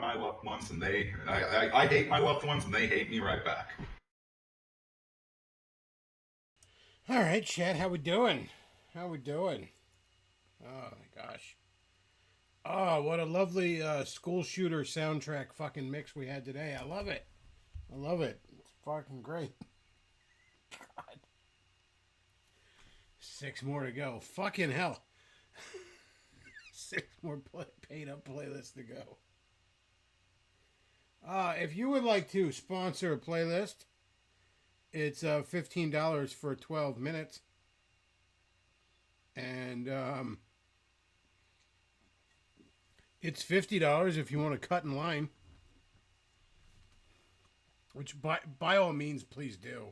by my loved ones, and I hate my loved ones, and they hate me right back. All right, Chad, how we doing? How we doing? Oh my gosh. Oh, what a lovely school shooter soundtrack fucking mix we had today. I love it. I love it. It's fucking great. God. Six more to go. Fucking hell. Six more paid up playlists to go. If you would like to sponsor a playlist, it's $15 for 12 minutes. And it's $50 if you want to cut in line. Which, by all means, please do.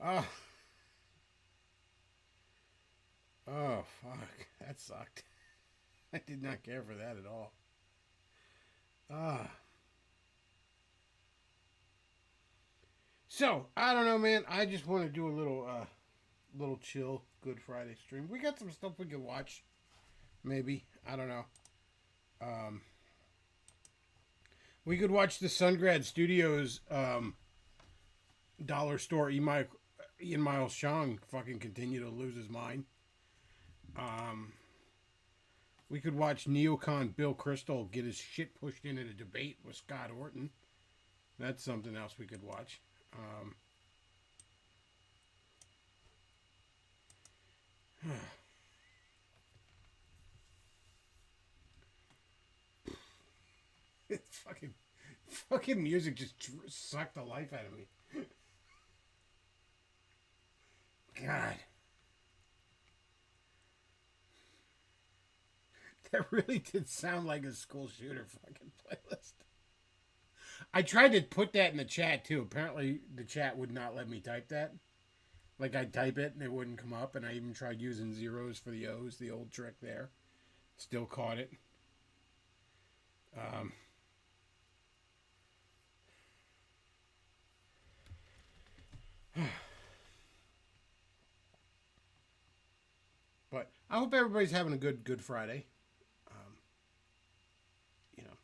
Oh, oh, fuck. That sucked. I did not care for that at all. Ah. So, I don't know, man. I just want to do a little chill Good Friday stream. We got some stuff we can watch. Maybe. I don't know. We could watch the Sungrad Studios dollar store Ian Miles Chong fucking continue to lose his mind. We could watch neocon Bill Kristol get his shit pushed in at a debate with Scott Horton. That's something else we could watch. It's fucking music just sucked the life out of me. God. That really did sound like a school shooter fucking playlist. I tried to put that in the chat too. Apparently the chat would not let me type that. Like I'd type it and it wouldn't come up, and I even tried using zeros for the O's, the old trick there. Still caught it. But I hope everybody's having a good Friday. You know,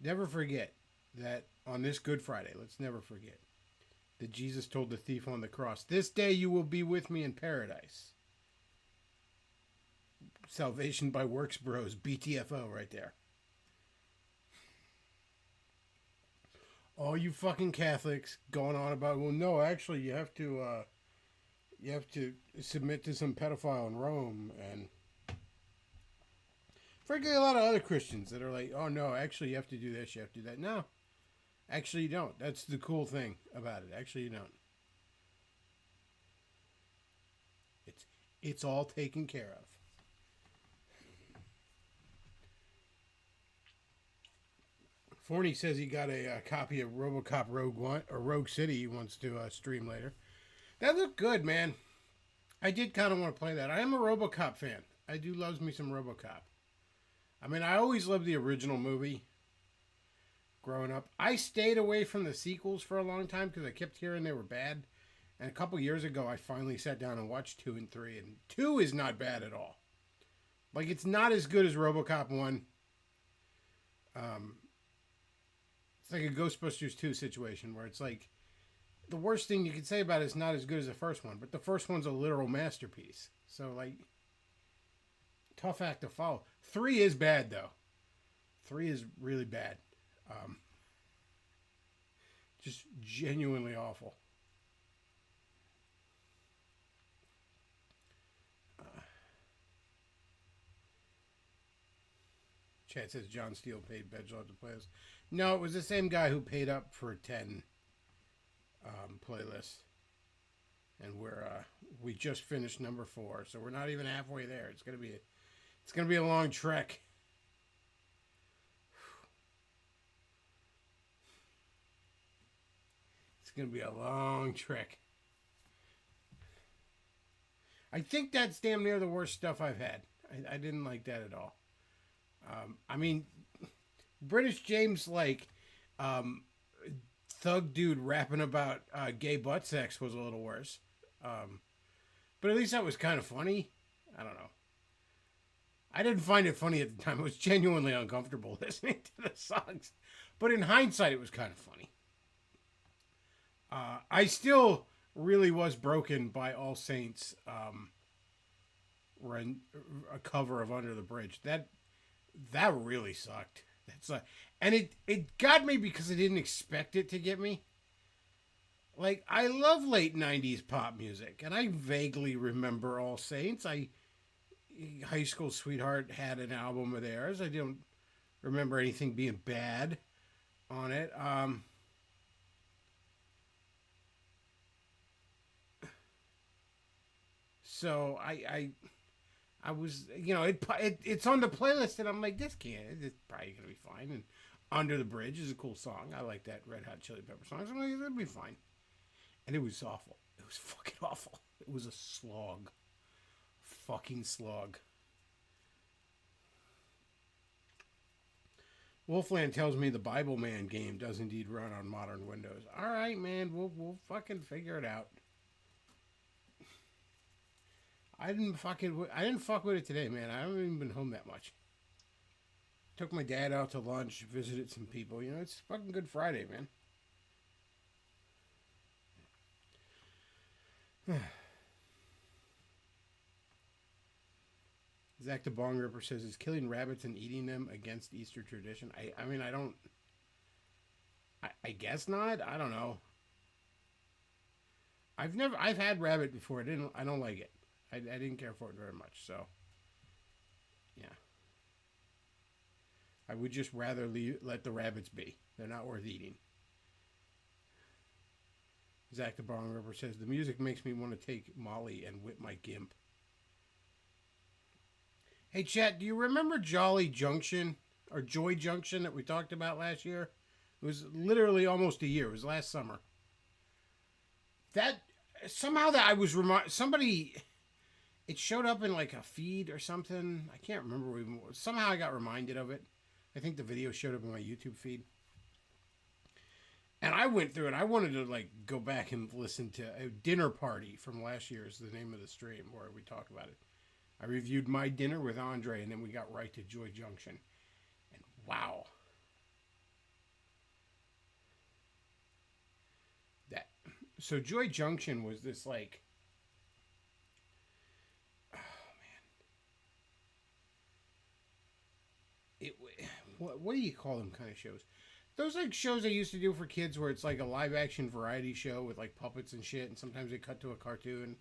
never forget that on this Good Friday, let's never forget that Jesus told the thief on the cross, "This day you will be with me in paradise." Salvation by Works Bros, BTFO right there. All you fucking Catholics going on about, well, no, actually, you have to submit to some pedophile in Rome, and frankly, a lot of other Christians that are like, oh no, actually, you have to do this, you have to do that. No, actually, you don't. That's the cool thing about it. Actually, you don't. It's all taken care of. Forney says he got a copy of RoboCop Rogue One or Rogue City. He wants to stream later. That looked good, man. I did kind of want to play that. I am a RoboCop fan. I do love me some RoboCop. I mean, I always loved the original movie growing up. I stayed away from the sequels for a long time because I kept hearing they were bad. And a couple years ago, I finally sat down and watched 2 and 3. And 2 is not bad at all. Like, it's not as good as RoboCop 1. It's like a Ghostbusters 2 situation where it's like, the worst thing you could say about it is not as good as the first one, but the first one's a literal masterpiece. So, like, tough act to follow. 3 is bad, though. 3 is really bad. Just genuinely awful. Chad says John Steele paid Bedlaw to play this. No, it was the same guy who paid up for 10 playlists. And we just finished number 4, so we're not even halfway there. It's gonna be a long trek. It's gonna be a long trek. I think that's damn near the worst stuff I've had. I didn't like that at all. I mean, British James like thug dude rapping about gay butt sex was a little worse. But at least that was kind of funny. I don't know. I didn't find it funny at the time. I was genuinely uncomfortable listening to the songs. But in hindsight, it was kind of funny. I still really was broken by All Saints, a cover of Under the Bridge. That really sucked. And it got me because I didn't expect it to get me. Like, I love late 90s pop music, and I vaguely remember All Saints. High School Sweetheart had an album of theirs. I don't remember anything being bad on it. So I was, it's on the playlist, and I'm like, it's probably gonna be fine. And Under the Bridge is a cool song. I like that Red Hot Chili Pepper song. So I'm like, it'll be fine. And it was awful. It was fucking awful. It was a slog. Fucking slog. Wolfland tells me the Bible Man game does indeed run on modern Windows. All right, man. We'll fucking figure it out. I didn't fuck with it today, man. I haven't even been home that much. Took my dad out to lunch, visited some people. It's fucking Good Friday, man. Zach the Bong Ripper says, is killing rabbits and eating them against Easter tradition? I mean, I guess not. I don't know. I've had rabbit before. I don't like it. I didn't care for it very much. So, yeah. I would just rather let the rabbits be. They're not worth eating. Zach the Bong Ripper says, the music makes me want to take Molly and whip my gimp. Hey, chat, do you remember Jolly Junction or Joy Junction that we talked about last year? It was literally almost a year. It was last summer. Somehow I was somebody, it showed up in like a feed or something. I can't remember. Somehow I got reminded of it. I think the video showed up in my YouTube feed. And I went through it. I wanted to like go back and listen to a Dinner Party from last year is the name of the stream where we talk about it. I reviewed My Dinner with Andre, and then we got right to Joy Junction. And wow. So Joy Junction was this like, oh man. What do you call them kind of shows? Those like shows I used to do for kids where it's like a live action variety show with like puppets and shit, and sometimes they cut to a cartoon.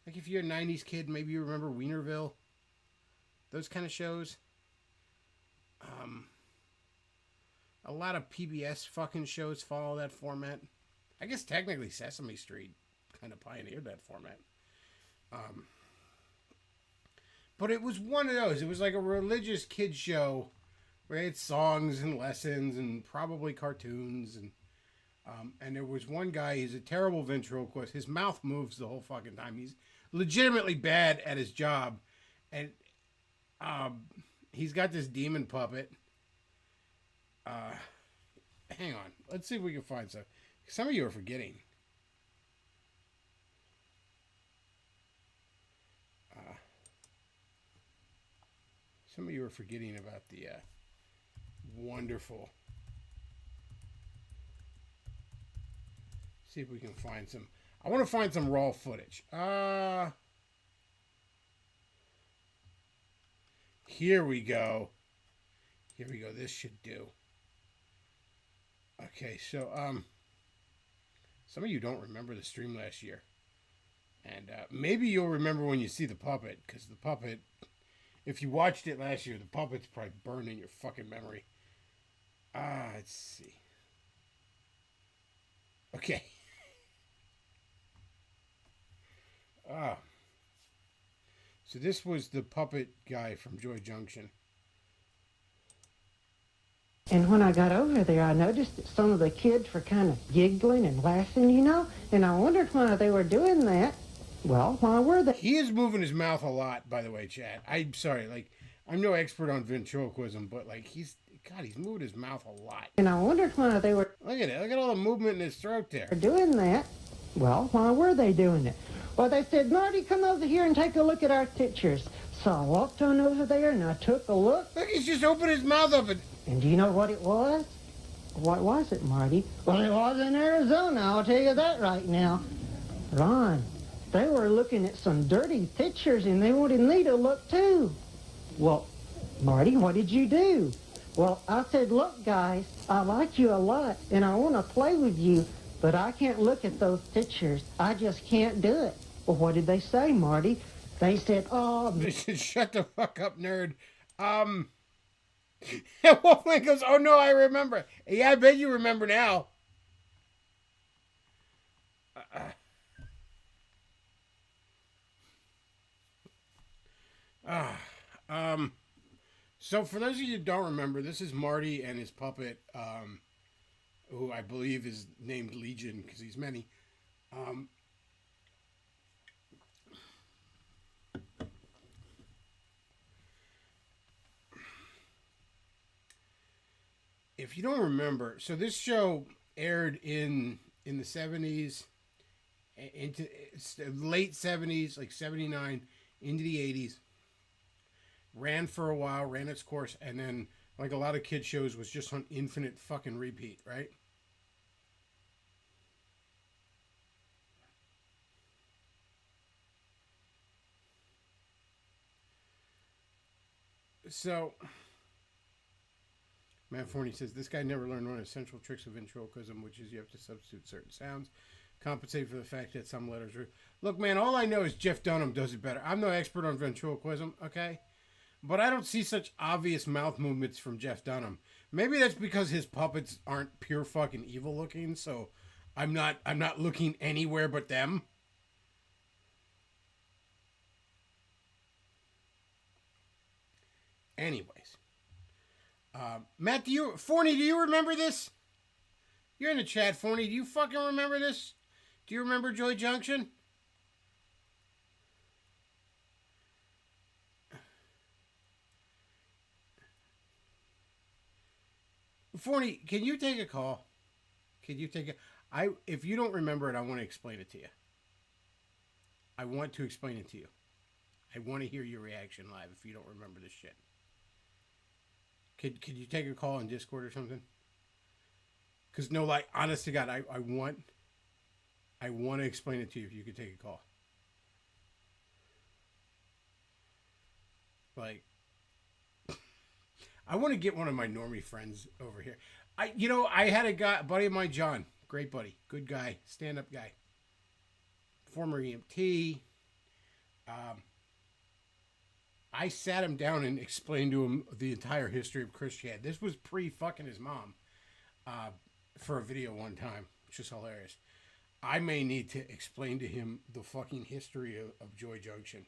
Like if you're a 90s kid, maybe you remember Wienerville. Those kind of shows. A lot of PBS fucking shows follow that format. I guess technically Sesame Street kind of pioneered that format. But it was one of those. It was like a religious kid show where it had songs and lessons and probably cartoons. And there was one guy, he's a terrible ventriloquist. His mouth moves the whole fucking time. He's legitimately bad at his job. And he's got this demon puppet. Hang on. Let's see if we can find some. Some of you are forgetting. Some of you are forgetting about the wonderful. See if we can find some. I want to find some raw footage. Here we go. Here we go. This should do. Okay, so some of you don't remember the stream last year. And maybe you'll remember when you see the puppet, because the puppet, if you watched it last year, the puppet's probably burned in your fucking memory. Let's see. Okay. So this was the puppet guy from Joy Junction. And when I got over there, I noticed that some of the kids were kind of giggling and laughing, and I wondered why they were doing that. Well, why were they? He is moving his mouth a lot, by the way, Chad. I'm sorry, like, I'm no expert on ventriloquism, but, like, he's moving his mouth a lot. And I wondered why they were... Look at it. Look at all the movement in his throat there. Doing that. Well, why were they doing it? Well, they said, Marty, come over here and take a look at our pictures. So I walked on over there and I took a look. Look, he's just opened his mouth up and... And do you know what it was? What was it, Marty? Well, it was in Arizona, I'll tell you that right now. Ron, they were looking at some dirty pictures and they wanted me to look too. Well, Marty, what did you do? Well, I said, look, guys, I like you a lot and I want to play with you, but I can't look at those pictures. I just can't do it. Well, what did they say, Marty? They said, oh... They said, shut the fuck up, nerd. Wolfman goes, oh no, I remember. Yeah, I bet you remember now. So for those of you who don't remember, this is Marty and his puppet, who I believe is named Legion because he's many. If you don't remember, so this show aired in the 70s, into late 70s, like 79, into the 80s. Ran for a while, ran its course, and then, like a lot of kid shows, was just on infinite fucking repeat, right? So, Matt Forney says, this guy never learned one of the essential tricks of ventriloquism, which is you have to substitute certain sounds, compensate for the fact that some letters are... Look, man, all I know is Jeff Dunham does it better. I'm no expert on ventriloquism, okay? But I don't see such obvious mouth movements from Jeff Dunham. Maybe that's because his puppets aren't pure fucking evil looking, so I'm not looking anywhere but them. Anyways. Matt, Forney, do you remember this? You're in the chat, Forney. Do you fucking remember this? Do you remember Joy Junction? Forney, can you take a call? Can you take a... if you don't remember it, I want to explain it to you. I want to explain it to you. I want to hear your reaction live if you don't remember this shit. Could you take a call on Discord or something? Because no, like, honest to God, I want to explain it to you if you could take a call. Like, I want to get one of my normie friends over here. I had a buddy of mine, John, great buddy, good guy, stand-up guy, former EMT. I sat him down and explained to him the entire history of Christianity. This was pre-fucking his mom, for a video one time, which is hilarious. I may need to explain to him the fucking history of Joy Junction.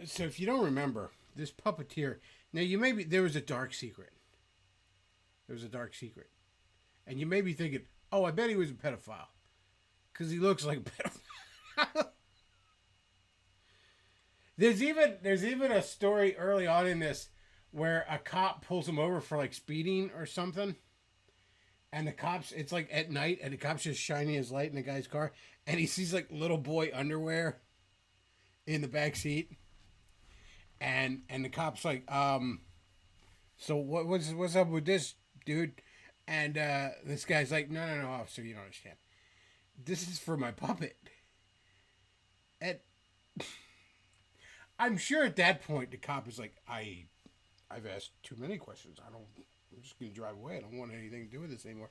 So if you don't remember, this puppeteer... Now, there was a dark secret. There was a dark secret. And you may be thinking, oh, I bet he was a pedophile. Because he looks like a pedophile. There's even a story early on in this where a cop pulls him over for, like, speeding or something. And the cops... It's, like, at night, and the cop's just shining his light in the guy's car. And he sees, like, little boy underwear in the back seat. And the cop's like, so what's up with this, dude? And this guy's like, no, officer, you don't understand. This is for my puppet. And I'm sure at that point the cop is like, I've asked too many questions. I'm just gonna drive away. I don't want anything to do with this anymore.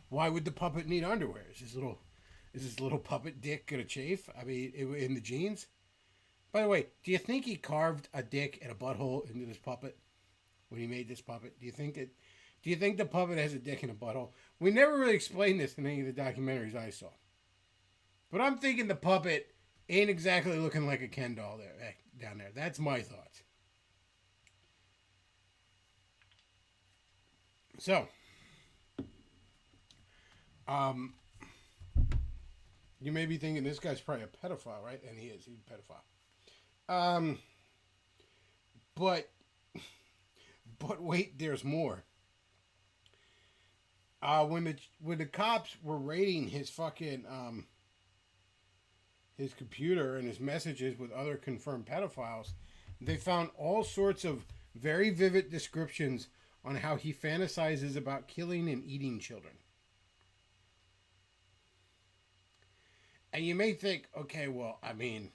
Why would the puppet need underwear? Is this little puppet dick gonna chafe? I mean, in the jeans? By the way, do you think he carved a dick and a butthole into this puppet when he made this puppet? Do you think the puppet has a dick and a butthole? We never really explained this in any of the documentaries I saw. But I'm thinking the puppet ain't exactly looking like a Ken doll down there. That's my thoughts. So, you may be thinking this guy's probably a pedophile, right? And he is. He's a pedophile. But wait, there's more. When the cops were raiding his fucking his computer and his messages with other confirmed pedophiles, they found all sorts of very vivid descriptions on how he fantasizes about killing and eating children. And you may think, okay, well, I mean,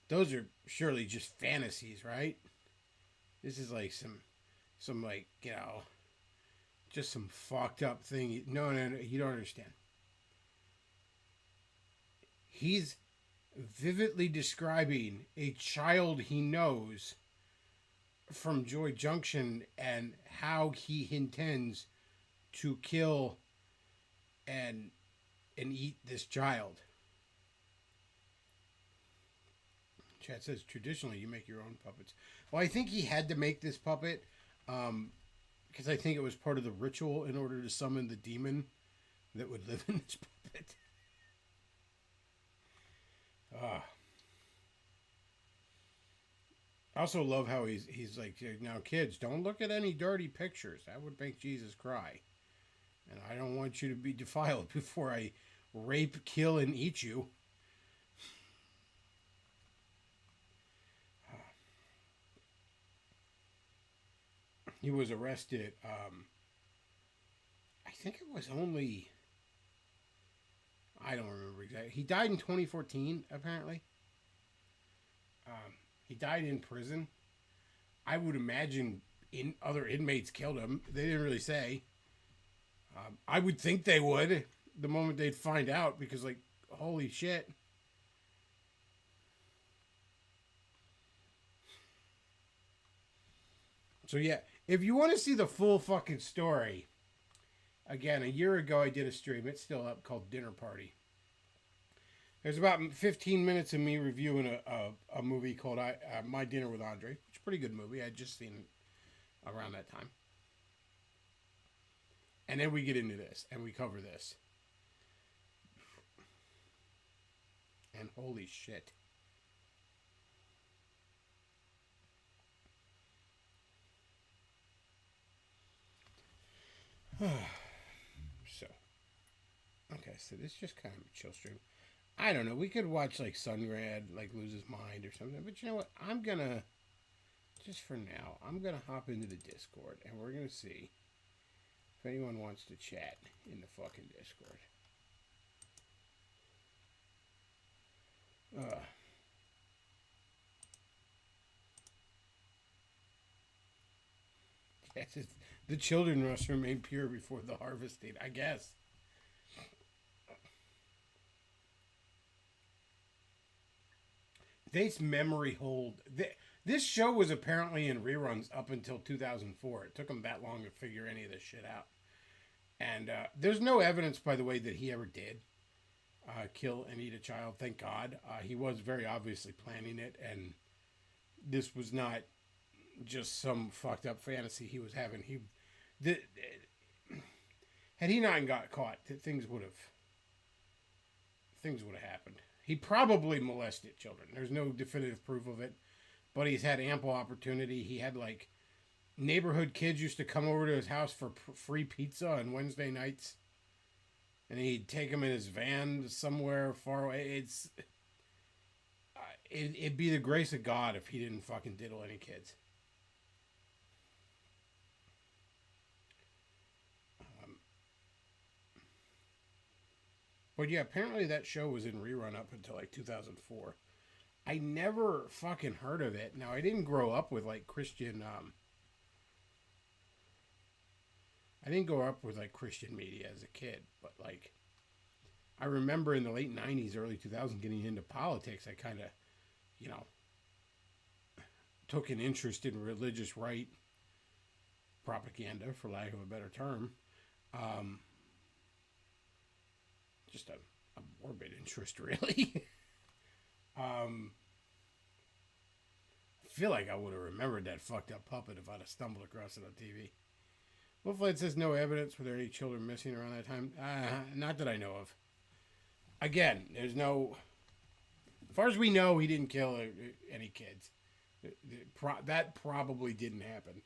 those are surely just fantasies, right? This is like some like, you know, just some fucked up thing. No, you don't understand. He's vividly describing a child he knows from Joy Junction and how he intends to kill and eat this child. Chat says traditionally you make your own puppets. Well, I think he had to make this puppet because I think it was part of the ritual in order to summon the demon that would live in this puppet. I also love how he's like, now kids, don't look at any dirty pictures. That would make Jesus cry. And I don't want you to be defiled before I rape, kill, and eat you. He was arrested. I think it was only... I don't remember exactly. He died in 2014, apparently. He died in prison. I would imagine other inmates killed him. They didn't really say. I would think they would the moment they'd find out because, like, holy shit. So, yeah, if you want to see the full fucking story, again, a year ago I did a stream. It's still up, called Dinner Party. There's about 15 minutes of me reviewing a movie called My Dinner with Andre. It's a pretty good movie. I had just seen it around that time. And then we get into this, and we cover this. And holy shit. So, okay, so this is just kind of a chill stream. I don't know. We could watch like Sungrad, like Lose His Mind or something. But you know what? I'm gonna, just for now, I'm gonna hop into the Discord and we're gonna see if anyone wants to chat in the fucking Discord. Yes, the children must remain pure before the harvesting, I guess. This memory hold. This show was apparently in reruns up until 2004. It took them that long to figure any of this shit out. And there's no evidence, by the way, that he ever did kill and eat a child. Thank God. He was very obviously planning it, and this was not just some fucked up fantasy he was having. Had he not got caught, things would have happened. He probably molested children. There's no definitive proof of it, but he's had ample opportunity. He had like neighborhood kids used to come over to his house for free pizza on Wednesday nights, and he'd take them in his van somewhere far away. It'd be the grace of God if he didn't fucking diddle any kids. But yeah, apparently that show was in rerun up until like 2004. I never fucking heard of it. Now, I didn't grow up with like Christian, I didn't grow up with like Christian media as a kid, but like, I remember in the late 90s, early 2000s getting into politics, I kind of, you know, took an interest in religious right propaganda, for lack of a better term. Just a morbid interest, really. I feel like I would have remembered that fucked up puppet if I'd have stumbled across it on TV. Wolflight says no evidence. Were there any children missing around that time? Not that I know of. Again, there's no... As far as we know, he didn't kill any kids. That probably didn't happen.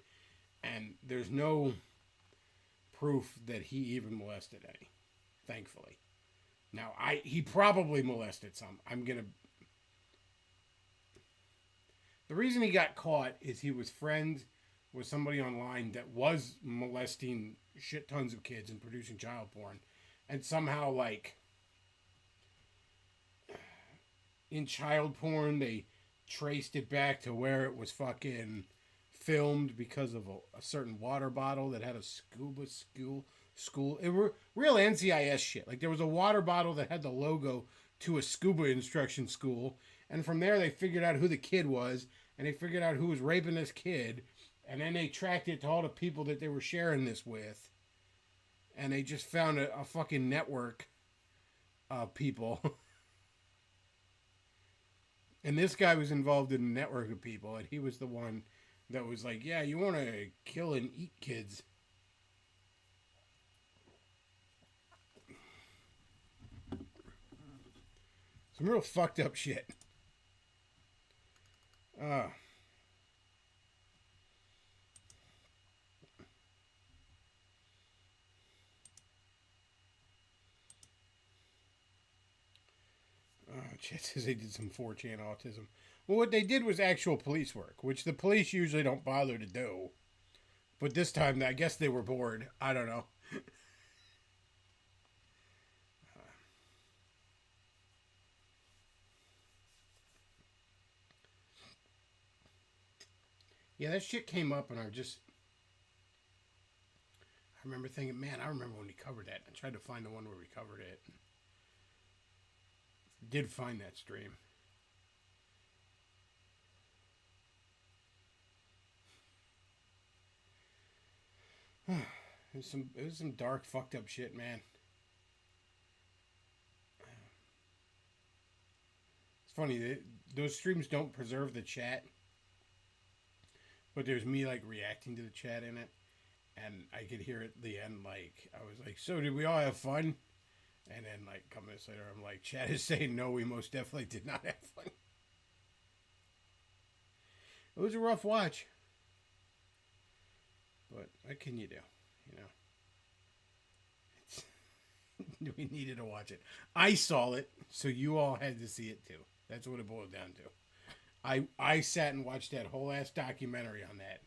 And there's no proof that he even molested any. Thankfully. Now, he probably molested some. The reason he got caught is he was friends with somebody online that was molesting shit tons of kids and producing child porn. And somehow, like, in child porn, they traced it back to where it was fucking filmed because of a certain water bottle that had a scuba school. It were real NCIS shit. Like, there was a water bottle that had the logo to a scuba instruction school. And from there, they figured out who the kid was. And they figured out who was raping this kid. And then they tracked it to all the people that they were sharing this with. And they just found a fucking network of people. And this guy was involved in a network of people. And he was the one that was like, yeah, you want to kill and eat kids. Some real fucked up shit. Chet says they did some 4chan autism. Well, what they did was actual police work, which the police usually don't bother to do. But this time, I guess they were bored. I don't know. Yeah, that shit came up, and I remember thinking, man, I remember when we covered that. I tried to find the one where we covered it. Did find that stream. It was some dark, fucked up shit, man. It's funny, those streams don't preserve the chat. But there's me, like, reacting to the chat in it. And I could hear at the end, like, I was like, so did we all have fun? And then, like, a couple minutes later, I'm like, chat is saying, no, we most definitely did not have fun. It was a rough watch. But what can you do? You know? We needed to watch it. I saw it, so you all had to see it too. That's what it boiled down to. I sat and watched that whole ass documentary on that.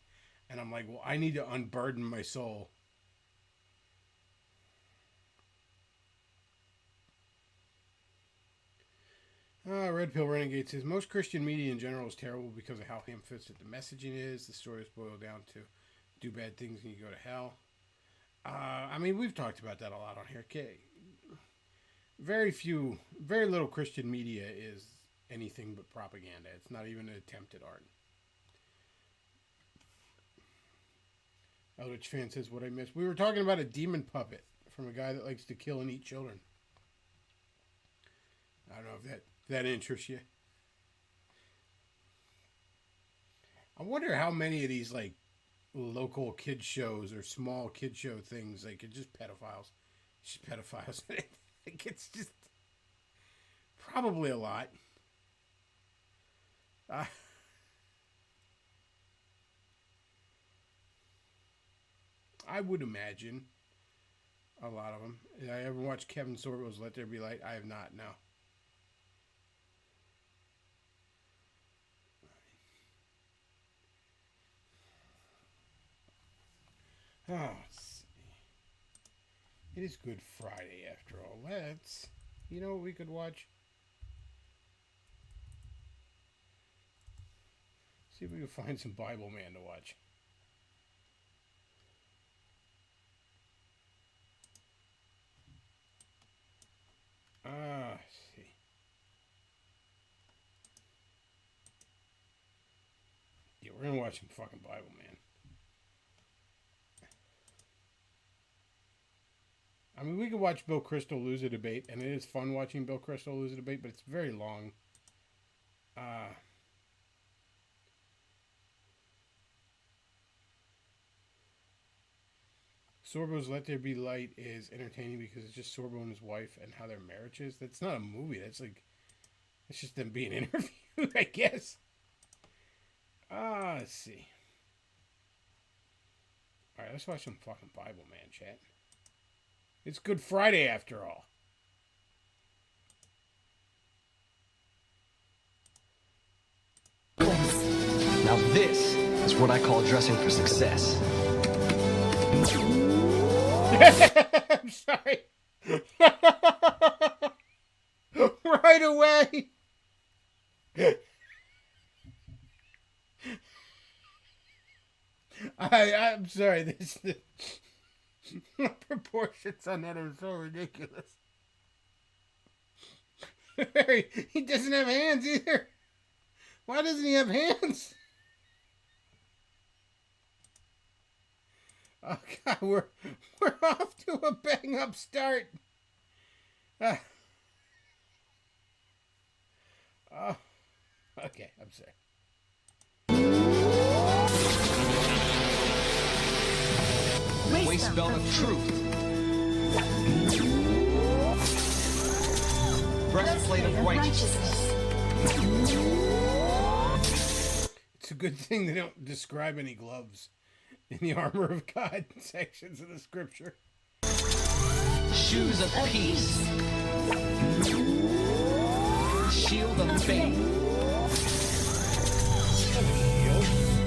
And I'm like, well, I need to unburden my soul. Red Pill Renegade says, most Christian media in general is terrible because of how ham-fisted the messaging is. The stories boil down to do bad things and you go to hell. I mean, we've talked about that a lot on here. Okay. Very little Christian media is anything but propaganda. It's not even an attempt at art. Eldritch Fan says, what I missed. We were talking about a demon puppet from a guy that likes to kill and eat children. I don't know if that interests you. I wonder how many of these, like, local kid shows or small kid show things, like, it's just pedophiles. Just pedophiles. Like, it's just probably a lot. I would imagine a lot of them. I ever watched Kevin Sorbo's Let There Be Light? I have not, no. Oh, let's see. It is Good Friday after all. Let's, you know what we could watch? See if we can find some Bible Man to watch. Let's see. Yeah, we're gonna watch some fucking Bible Man. I mean, we could watch Bill Crystal lose a debate, and it is fun watching Bill Crystal lose a debate, but it's very long. Sorbo's Let There Be Light is entertaining because it's just Sorbo and his wife and how their marriage is. That's not a movie. That's like, it's just them being interviewed, I guess. Let's see. Alright, let's watch some fucking Bible, man, chat. It's Good Friday after all. Now this is what I call dressing for success. I'm sorry. Right away. I'm sorry. The proportions on that are so ridiculous. He doesn't have hands either. Why doesn't he have hands? Oh God, we're off to a bang up start. Oh, okay, I'm sorry. Waist belt of truth. Breastplate of righteousness. It's a good thing they don't describe any gloves in the armor of God sections of the scripture. Shoes of peace. Shield of faith.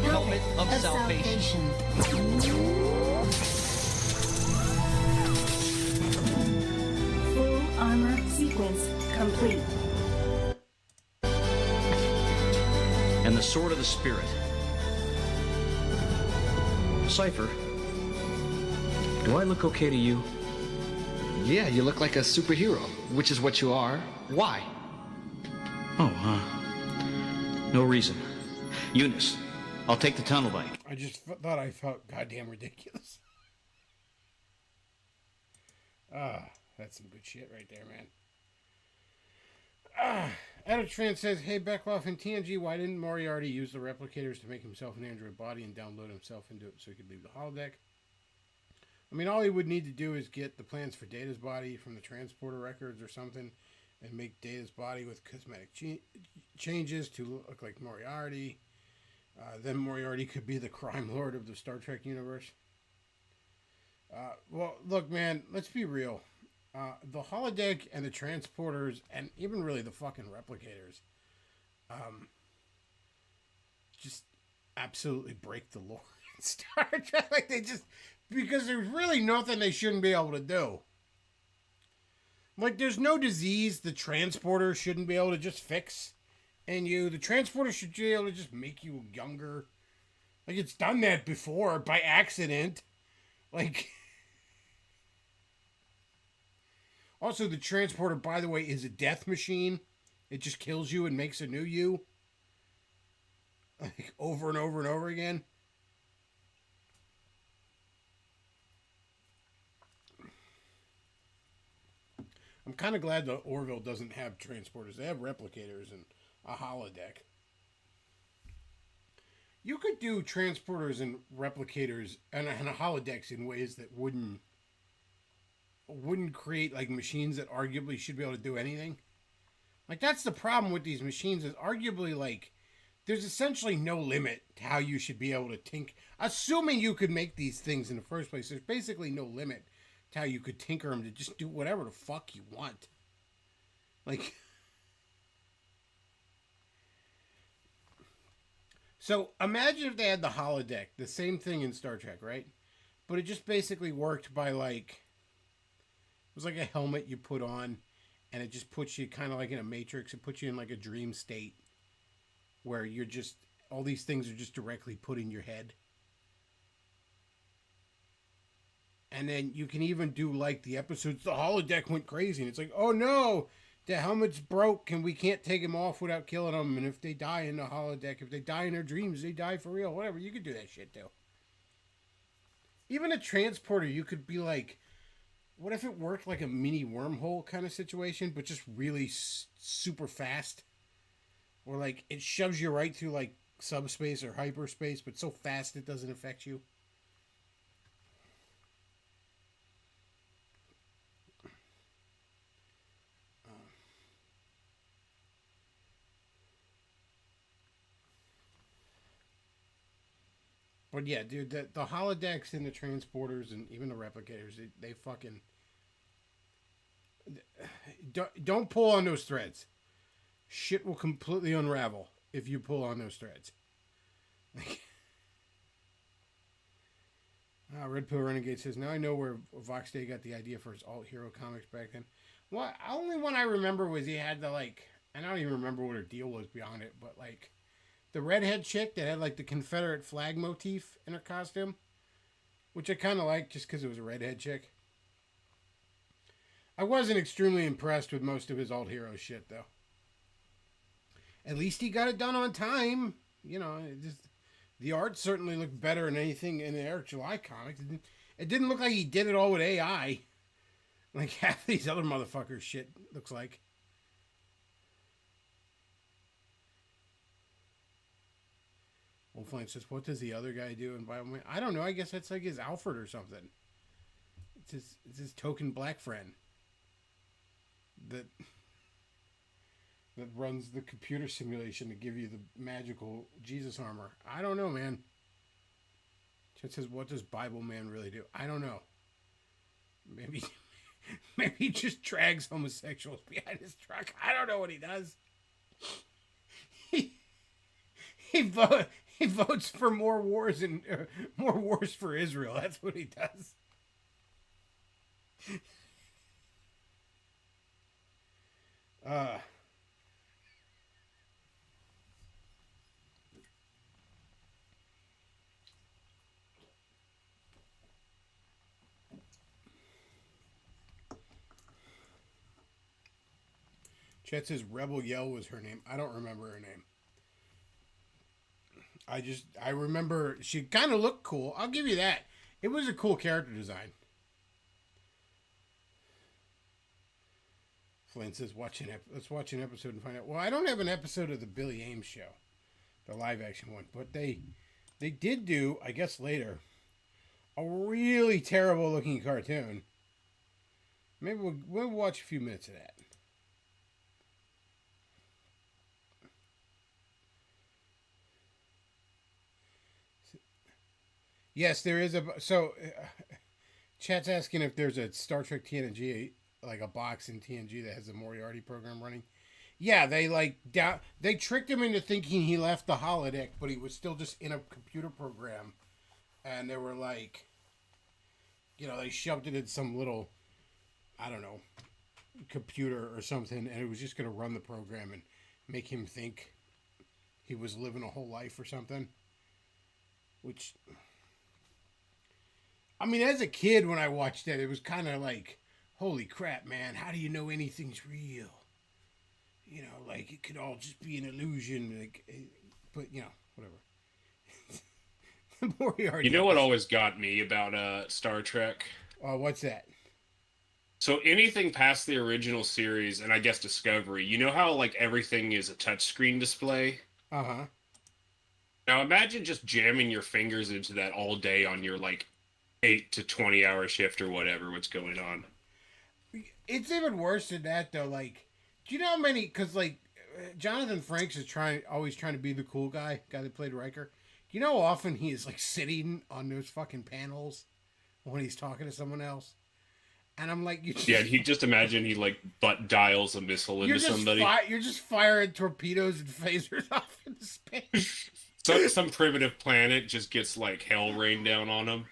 Helmet of salvation. Full armor sequence complete. And the sword of the Spirit. Cypher, do I look okay to you? Yeah, you look like a superhero, which is what you are. Why? Oh, no reason. Eunice, I'll take the tunnel bike. I just thought I felt goddamn ridiculous. That's some good shit right there, man. Editran says, hey, Beckloff and TNG, why didn't Moriarty use the replicators to make himself an android body and download himself into it so he could leave the holodeck? I mean, all he would need to do is get the plans for Data's body from the transporter records or something and make Data's body with cosmetic changes to look like Moriarty. Then Moriarty could be the crime lord of the Star Trek universe. Well, look, man, let's be real. The holodeck and the transporters and even really the fucking replicators just absolutely break the lore in Star Trek. Like, they just, because there's really nothing they shouldn't be able to do. Like, there's no disease the transporter shouldn't be able to just fix. And the transporter should be able to just make you younger. Like, it's done that before by accident. Like, also, the transporter, by the way, is a death machine. It just kills you and makes a new you. Like, over and over and over again. I'm kind of glad that Orville doesn't have transporters. They have replicators and a holodeck. You could do transporters and replicators and holodecks in ways that wouldn't create like machines that arguably should be able to do anything. Like, that's the problem with these machines, is arguably like there's essentially no limit to how you should be able to tinker. Assuming you could make these things in the first place, there's basically no limit to how you could tinker them to just do whatever the fuck you want. Like, so imagine if they had the holodeck, the same thing in Star Trek, right? But it just basically worked by like, it was like a helmet you put on, and it just puts you kind of like in a matrix. It puts you in like a dream state where you're just, all these things are just directly put in your head. And then you can even do like the episodes, the holodeck went crazy. And it's like, oh no, the helmet's broke and we can't take them off without killing them. And if they die in the holodeck, if they die in their dreams, they die for real. Whatever, you could do that shit too. Even a transporter, you could be like, what if it worked like a mini wormhole kind of situation, but just really super fast? Or like it shoves you right through like subspace or hyperspace, but so fast it doesn't affect you. But yeah, dude, the holodecks and the transporters and even the replicators, they fucking don't pull on those threads. Shit will completely unravel if you pull on those threads. Red Pill Renegade says, now I know where Vox Day got the idea for his alt-hero comics back then. Well, only one I remember was he had the, like, I don't even remember what her deal was beyond it, but, like, the redhead chick that had, like, the Confederate flag motif in her costume, which I kind of liked just because it was a redhead chick. I wasn't extremely impressed with most of his alt-hero shit, though. At least he got it done on time. You know, the art certainly looked better than anything in the Eric July comics. It didn't look like he did it all with AI. Like half these other motherfuckers shit looks like. Wolfline says, what does the other guy do in Bible Man? I don't know. I guess that's like his Alfred or something. It's his token black friend. That runs the computer simulation to give you the magical Jesus armor. I don't know, man. Chet says, what does Bible Man really do? I don't know. Maybe he just drags homosexuals behind his truck. I don't know what he does. He votes for more wars and more wars for Israel. That's what he does. Chet says Rebel Yell was her name. I don't remember her name. I remember she kind of looked cool. I'll give you that. It was a cool character design. Flynn says, let's watch an episode and find out. Well, I don't have an episode of the Billy Ames show, the live action one, but they did do, I guess later, a really terrible looking cartoon. Maybe we'll watch a few minutes of that. Yes, there is Chat's asking if there's a Star Trek TNG, like a box in TNG that has the Moriarty program running. Yeah, they tricked him into thinking he left the holodeck, but he was still just in a computer program. And they were like, you know, they shoved it in some little, I don't know, computer or something, and it was just going to run the program and make him think he was living a whole life or something. Which, I mean, as a kid, when I watched that, it was kind of like, holy crap, man, how do you know anything's real? You know, like, it could all just be an illusion. Like, but, you know, whatever. Moriarty. You know what always got me about Star Trek? What's that? So anything past the original series, and I guess Discovery, you know how, like, everything is a touchscreen display? Uh-huh. Now imagine just jamming your fingers into that all day on your, like, 8 to 20 hour shift or what's going on. It's even worse than that, though. Like, do you know how many? Because like Jonathan Frakes is always trying to be the cool guy that played Riker. Do you know how often he is like sitting on those fucking panels when he's talking to someone else? And I'm like, he just imagine he like butt dials a missile into somebody. You're just firing torpedoes and phasers off into space. So some primitive planet just gets like hell rained down on him.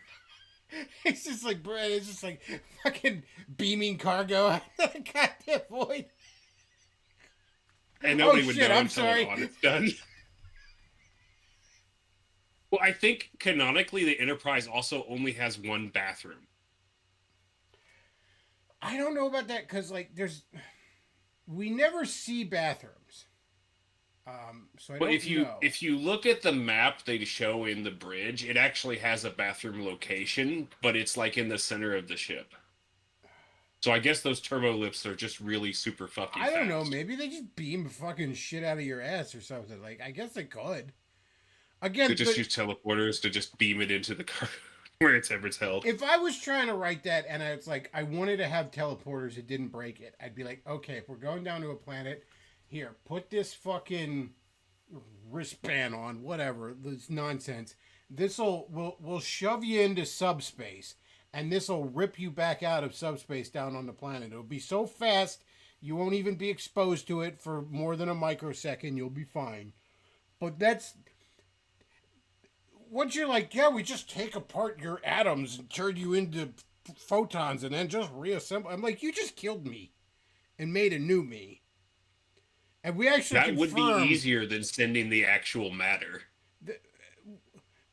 It's just like, bro, it's just like fucking beaming cargo out of the goddamn void. And nobody would know until the audit's done. Well, I think canonically the Enterprise also only has one bathroom. I don't know about that because like we never see bathrooms. So I don't know. If you look at the map they show in the bridge, it actually has a bathroom location, but it's like in the center of the ship. So I guess those turbo lifts are just really super fucking fast. I don't know. Maybe they just beam fucking shit out of your ass or something. Like, I guess they could. Again, they just use teleporters to just beam it into the car where it's ever held. If I was trying to write that and it's like I wanted to have teleporters that didn't break it, I'd be like, okay, if we're going down to a planet, here, put this fucking wristband on, whatever, this nonsense. will shove you into subspace, and this'll rip you back out of subspace down on the planet. It'll be so fast you won't even be exposed to it for more than a microsecond. You'll be fine. But that's once you're like, yeah, we just take apart your atoms and turn you into photons and then just reassemble. I'm like, you just killed me and made a new me. And we actually That would be confirmed- easier than sending the actual matter.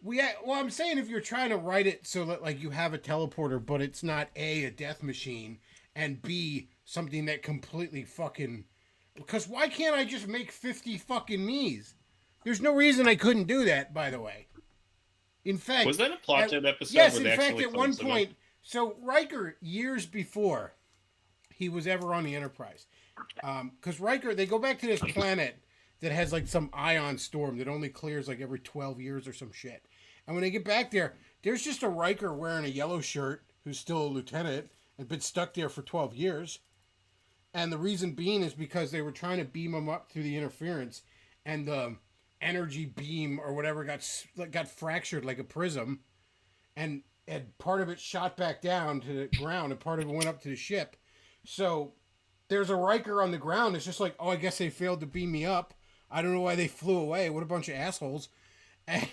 Well, I'm saying if you're trying to write it so that like you have a teleporter, but it's not a death machine, and B, something that completely fucking. Because why can't I just make 50 fucking me's? There's no reason I couldn't do that. By the way, in fact, Was that a plot episode? yes, where in they fact, actually at one killed someone? point, so Riker years before he was ever on the Enterprise, because Riker, they go back to this planet that has like some ion storm that only clears like every 12 years or some shit. And when they get back there, there's just a Riker wearing a yellow shirt who's still a lieutenant and been stuck there for 12 years. And the reason being is because they were trying to beam him up through the interference, and the energy beam or whatever got fractured like a prism, and part of it shot back down to the ground and part of it went up to the ship. So there's a Riker on the ground. It's just like, oh, I guess they failed to beam me up. I don't know why they flew away. What a bunch of assholes. And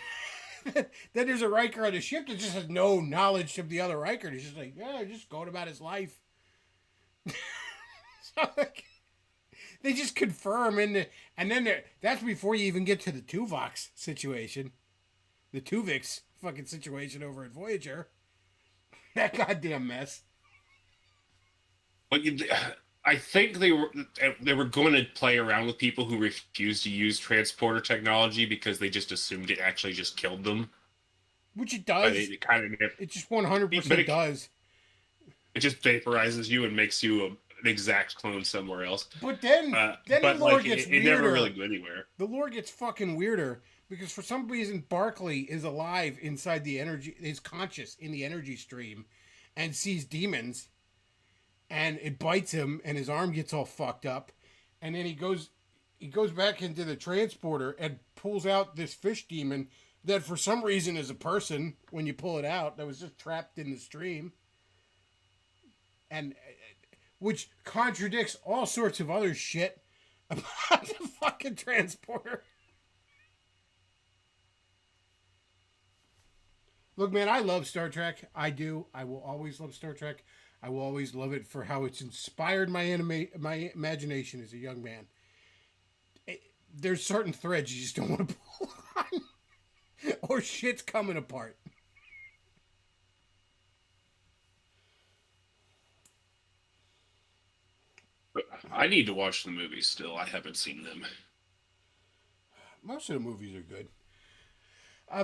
then there's a Riker on the ship that just has no knowledge of the other Riker. He's just like, yeah, just going about his life. So, like, they just confirm and then that's before you even get to the Tuvok situation. The Tuvix fucking situation over at Voyager. That goddamn mess. But I think they were going to play around with people who refused to use transporter technology because they just assumed it actually just killed them. Which it But does. it kind of It just 100% But it- does. it just vaporizes you and makes you an exact clone somewhere else. But then But the lore like gets it weirder. never really went anywhere. The lore gets fucking weirder because for some reason Barclay is alive inside the energy, is conscious in the energy stream, and sees demons, and it bites him, and his arm gets all fucked up, and then he goes back into the transporter and pulls out this fish demon that for some reason is a person when you pull it out that was just trapped in the stream, and which contradicts all sorts of other shit about the fucking transporter. Look, man, I love Star Trek. I do. I will always love Star Trek. I will always love it for how it's inspired my imagination as a young man. There's certain threads you just don't want to pull on, or shit's coming apart. But I need to watch the movies still. I haven't seen them. Most of the movies are good.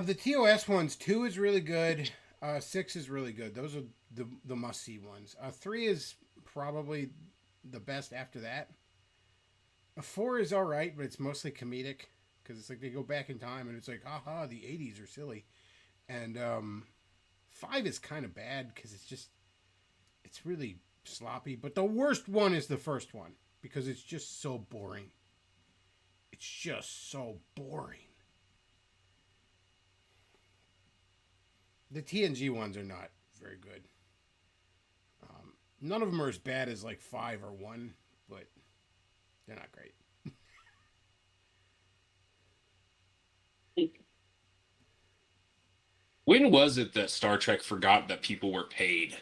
The TOS ones, 2 is really good. 6 is really good. Those are the must-see ones. 3 is probably the best after that. 4 is all right, but it's mostly comedic because it's like they go back in time and it's like, haha, the 80s are silly. And 5 is kind of bad because it's really sloppy. But the worst one is the first one because it's just so boring. It's just so boring. The TNG ones are not very good. None of them are as bad as like 5 or 1, but they're not great. When was it that Star Trek forgot that people were paid?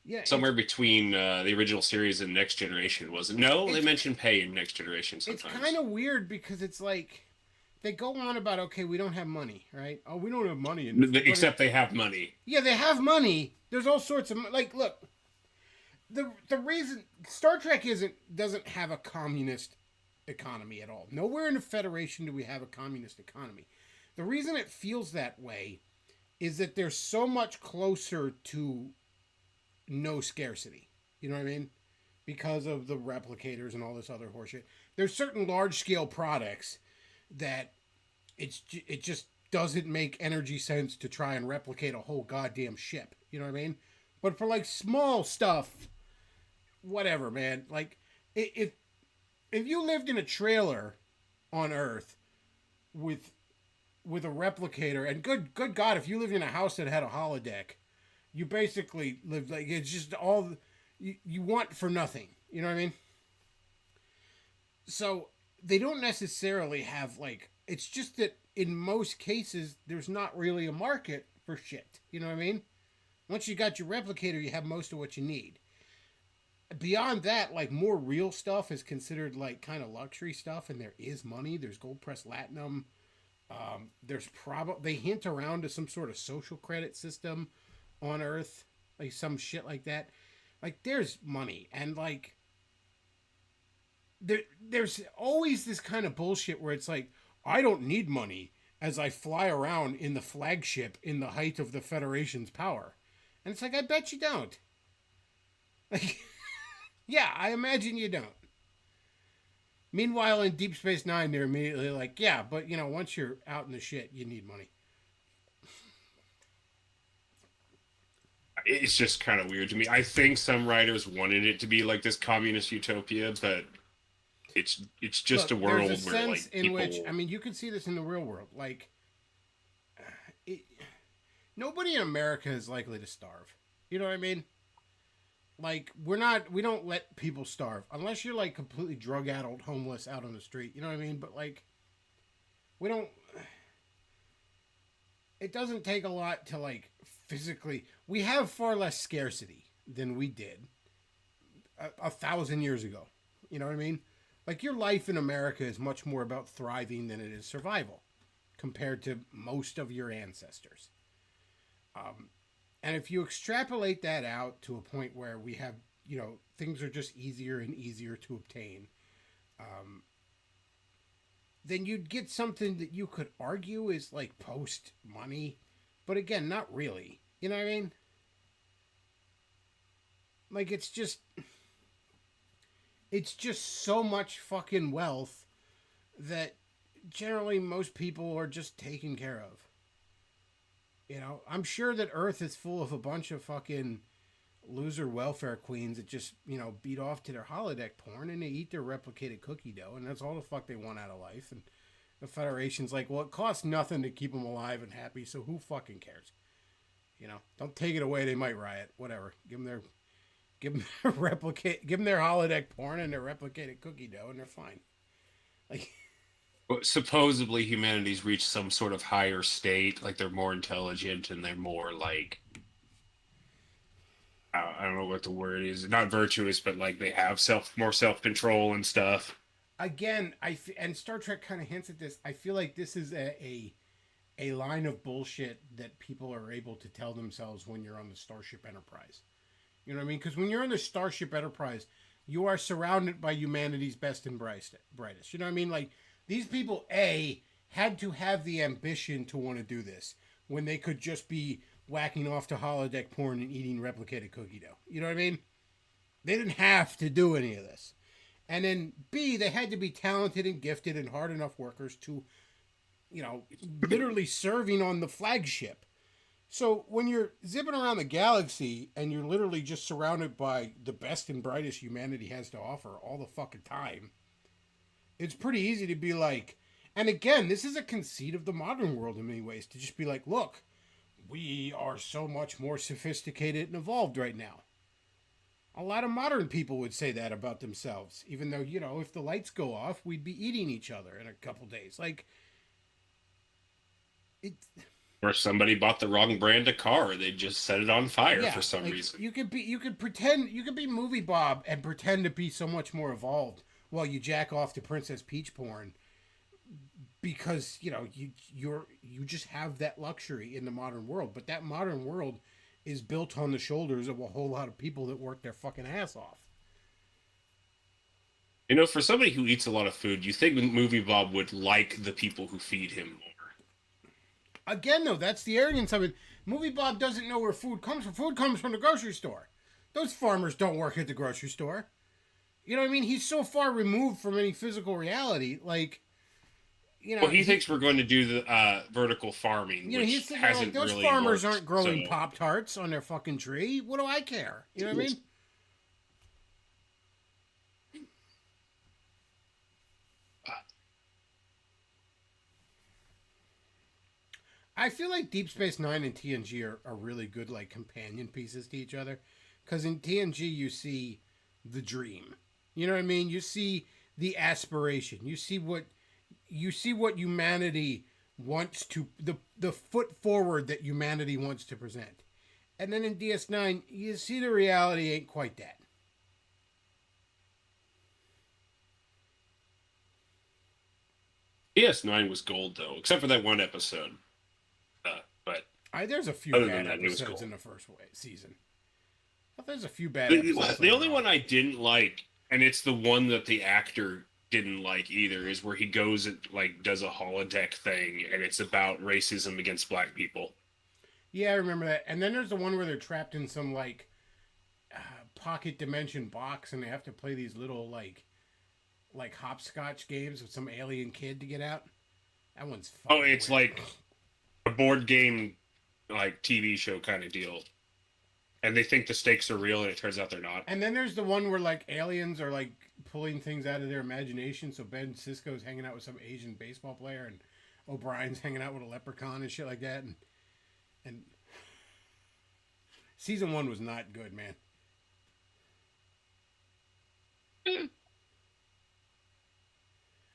Yeah, Somewhere between the original series and Next Generation, was it? No, they It's- mentioned pay in Next Generation it's sometimes. kind of weird because it's like they go on about, okay, we don't have money, right? Oh, we don't have money. Except they have money. Yeah, they have money. There's all sorts of like, look, the reason Star Trek doesn't have a communist economy at all. Nowhere in the Federation do we have a communist economy. The reason it feels that way is that they're so much closer to no scarcity. You know what I mean? Because of the replicators and all this other horseshit. There's certain large scale products that it just doesn't make energy sense to try and replicate a whole goddamn ship. You know what I mean? But for like small stuff, whatever, man. Like if you lived in a trailer on Earth with with a replicator, and good God, if you lived in a house that had a holodeck, you basically lived like it's just all you want for nothing. You know what I mean? So they don't necessarily have like. It's just that in most cases, there's not really a market for shit. You know what I mean? Once you got your replicator, you have most of what you need. Beyond that, like more real stuff is considered like kind of luxury stuff, and there is money. There's gold press latinum. There's probably they hint around to some sort of social credit system on Earth, like some shit like that. Like there's money, and like there's always this kind of bullshit where it's like I don't need money as I fly around in the flagship in the height of the Federation's power, and it's like I bet you don't. Like. Yeah, I imagine you don't. Meanwhile, in Deep Space Nine, they're immediately like, yeah, but, you know, once you're out in the shit, you need money. It's just kind of weird to me. I think some writers wanted it to be like this communist utopia, but it's just Look, a world there's a where sense like in people... which, I mean, you can see this in the real world. Like, nobody in America is likely to starve. You know what I mean? Like, we don't let people starve unless you're like completely drug addled, homeless out on the street. You know what I mean? But like, we don't, it doesn't take a lot to like physically, we have far less scarcity than we did 1,000 years ago. You know what I mean? Like your life in America is much more about thriving than it is survival compared to most of your ancestors. And if you extrapolate that out to a point where we have, you know, things are just easier and easier to obtain, then you'd get something that you could argue is like post money, but again, not really. You know what I mean? Like it's just so much fucking wealth that generally most people are just taken care of. You know, I'm sure that Earth is full of a bunch of fucking loser welfare queens that just, you know, beat off to their holodeck porn and they eat their replicated cookie dough and that's all the fuck they want out of life. And the Federation's like, well, it costs nothing to keep them alive and happy, so who fucking cares? You know, don't take it away. They might riot. Whatever. Give them their holodeck porn and their replicated cookie dough and they're fine. Like... But supposedly humanity's reached some sort of higher state, like they're more intelligent and they're more like, I don't know what the word is, not virtuous, but like they have more self-control and stuff. Again, and Star Trek kind of hints at this. I feel like this is a line of bullshit that people are able to tell themselves when you're on the Starship Enterprise. You know what I mean? Because when you're on the Starship Enterprise, you are surrounded by humanity's best and brightest. You know what I mean? Like, these people, had to have the ambition to want to do this when they could just be whacking off to holodeck porn and eating replicated cookie dough. You know what I mean? They didn't have to do any of this. And then B, they had to be talented and gifted and hard enough workers to, you know, literally serving on the flagship. So when you're zipping around the galaxy and you're literally just surrounded by the best and brightest humanity has to offer all the fucking time, it's pretty easy to be like, and again, this is a conceit of the modern world in many ways, to just be like, look, we are so much more sophisticated and evolved right now. A lot of modern people would say that about themselves, even though, you know, if the lights go off, we'd be eating each other in a couple days. Like, it... Or somebody bought the wrong brand of car, they just set it on fire for some like, reason. You could be Movie Bob and pretend to be so much more evolved while you jack off to Princess Peach porn, because you know you just have that luxury in the modern world. But that modern world is built on the shoulders of a whole lot of people that work their fucking ass off. You know, for somebody who eats a lot of food, you think Movie Bob would like the people who feed him more. Again, though, that's the arrogance of it. Movie Bob doesn't know where food comes from. Food comes from the grocery store. Those farmers don't work at the grocery store. You know what I mean? He's so far removed from any physical reality. Like, you know... Well, he thinks we're going to do the vertical farming, you know, which he's thinking, hasn't like, those really farmers worked, aren't growing so... Pop-Tarts on their fucking tree. What do I care? You know what I mean? I feel like Deep Space Nine and TNG are really good like companion pieces to each other, because in TNG you see the dream, you know what I mean? You see the aspiration. You see what humanity wants to the foot forward that humanity wants to present, and then in DS9 you see the reality ain't quite that. DS9 was gold though, except for that one episode. But There's a few other bad than that, it was episodes cool. in the first season. But there's a few bad The, episodes. the only one I didn't like, and it's the one that the actor didn't like either, is where he goes and like does a holodeck thing, and it's about racism against black people. Yeah, I remember that. And then there's the one where they're trapped in some like pocket dimension box, and they have to play these little like hopscotch games with some alien kid to get out. That one's fucking Oh, it's weird. like a board game, like TV show kind of deal, and they think the stakes are real, and it turns out they're not. And then there's the one where like aliens are like pulling things out of their imagination. So Ben Sisko's hanging out with some Asian baseball player, and O'Brien's hanging out with a leprechaun and shit like that. And season 1 was not good, man.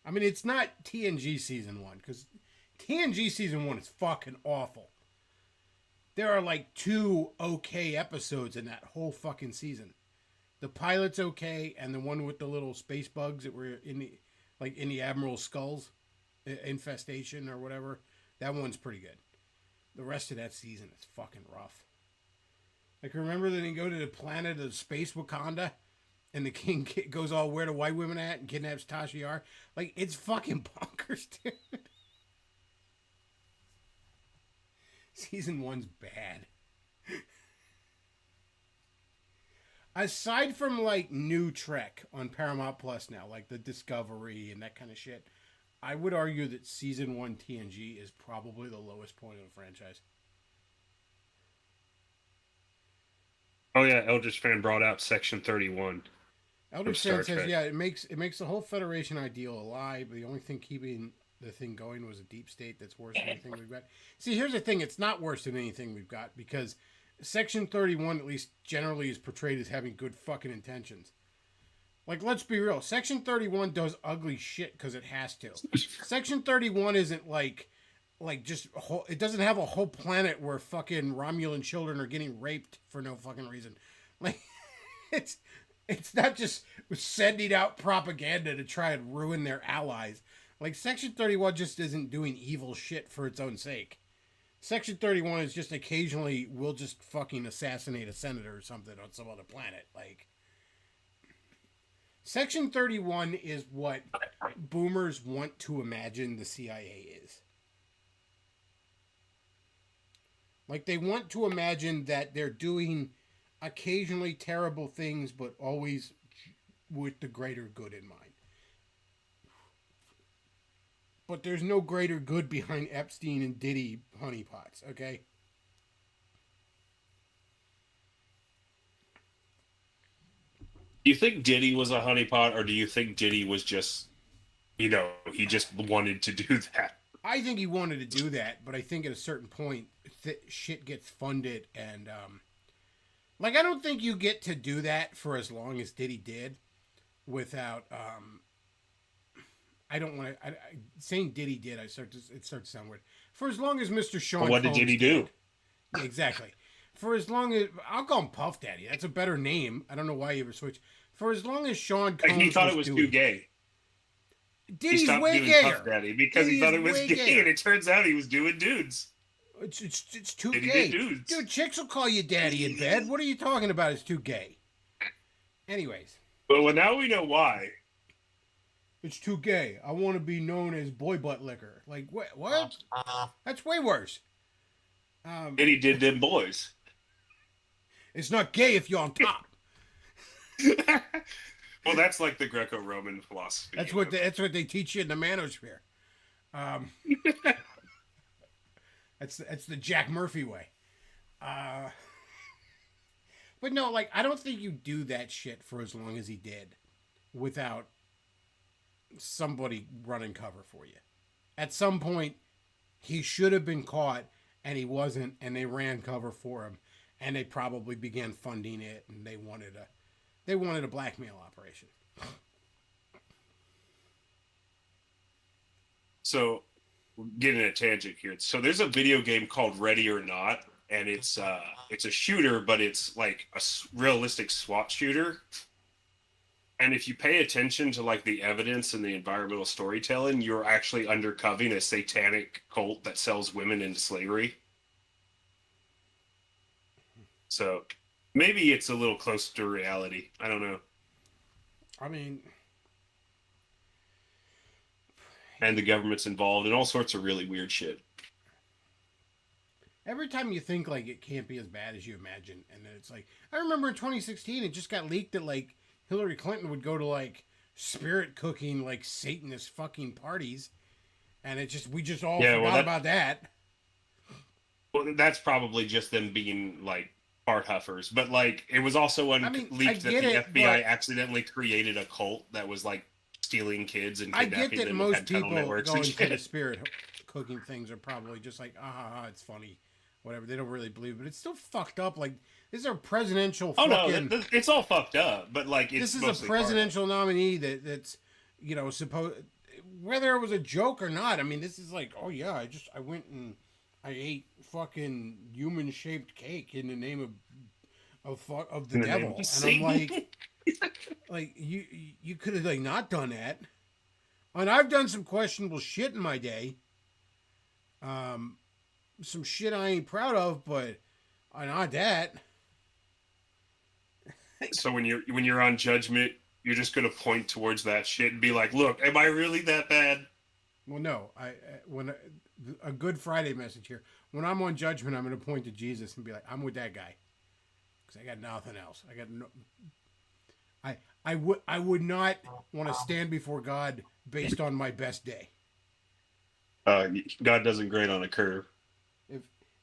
I mean, it's not TNG season 1, because TNG season 1 is fucking awful. There are like 2 okay episodes in that whole fucking season. The pilot's okay, and the one with the little space bugs that were in the Admiral Skulls infestation or whatever, that one's pretty good. The rest of that season is fucking rough. Like, remember that they go to the planet of space Wakanda, and the king goes all where the white women at and kidnaps Tasha Yar? Like, it's fucking bonkers, dude. Season 1's bad. Aside from, like, new Trek on Paramount Plus now, like the Discovery and that kind of shit, I would argue that Season 1 TNG is probably the lowest point of the franchise. Oh yeah, Eldritch Fan brought out Section 31. Elder Star Sand says, Trek. yeah, it makes the whole Federation ideal a lie, but the only thing keeping the thing going was a deep state that's worse than anything we've got. See, here's the thing, it's not worse than anything we've got, because Section 31, at least generally, is portrayed as having good fucking intentions. Like, let's be real, Section 31 does ugly shit because it has to. Section 31 isn't like just it doesn't have a whole planet where fucking Romulan children are getting raped for no fucking reason. Like, it's not just sending out propaganda to try and ruin their allies. Like, Section 31 just isn't doing evil shit for its own sake. Section 31 is just occasionally, we'll just fucking assassinate a senator or something on some other planet. Like, Section 31 is what boomers want to imagine the CIA is. Like, they want to imagine that they're doing occasionally terrible things, but always with the greater good in mind. But there's no greater good behind Epstein and Diddy honeypots, okay? Do you think Diddy was a honeypot, or do you think Diddy was just, he just wanted to do that? I think he wanted to do that, but I think at a certain point, shit gets funded, and like, I don't think you get to do that for as long as Diddy did, without I don't want to. Saying Diddy did, it starts to sound weird. For as long as Mr. Sean, But what did Combs Diddy do? Yeah, exactly. For as long as, I'll call him Puff Daddy. That's a better name. I don't know why you ever switched. For as long as Sean Combs, Like, he thought it was doing, too gay. He Diddy's stopped way doing gayer. Puff Daddy because he Diddy's thought it was way gay, gayer. and it turns out he was doing dudes. It's too Diddy gay. did dudes. Dude, chicks will call you daddy in bed. What are you talking about? It's too gay. Anyways, But well, now we know why. it's too gay. I want to be known as boy butt liquor. Like, what? That's way worse. Diddy did them boys. It's not gay if you're on top. Well, that's like the Greco-Roman philosophy. That's what they teach you in the manosphere. That's the Jack Murphy way. But no, like, I don't think you do that shit for as long as he did without somebody running cover for you. At some point, He should have been caught, and he wasn't, and they ran cover for him, and they probably began funding it, and they wanted a blackmail operation. So, getting a tangent here. So there's a video game called Ready or Not, and it's a shooter, but it's like a realistic SWAT shooter. And if you pay attention to like the evidence and the environmental storytelling, you're actually undercovering a satanic cult that sells women into slavery. So maybe it's a little close to reality. I don't know. I mean, And the government's involved in all sorts of really weird shit. every time you think like it can't be as bad as you imagine, and then it's like, I remember in 2016 it just got leaked that like Hillary Clinton would go to like spirit cooking like Satanist fucking parties, and we just all forgot about that. Well, that's probably just them being like fart huffers, but like it was also leaked that the FBI accidentally created a cult that was like stealing kids and I kidnapping get that them. most and had tunnel people networks going and to shit. the spirit cooking things are probably just like, it's funny, whatever. They don't really believe, but it's still fucked up. Like, this is a presidential. Oh fucking, no, it's all fucked up. But like, this is a presidential nominee that's supposed, whether it was a joke or not. I mean, this is like, oh yeah, I went and I ate fucking human shaped cake in the name of the devil, and I'm like. Like you could have like not done that, and I've done some questionable shit in my day. Some shit I ain't proud of, but not that. So when you're on judgment, you're just gonna point towards that shit and be like, "Look, am I really that bad?" Well, no. When a Good Friday message here. When I'm on judgment, I'm gonna point to Jesus and be like, "I'm with that guy," because I got nothing else. I got no. I would not want to stand before God based on my best day. God doesn't grade on a curve.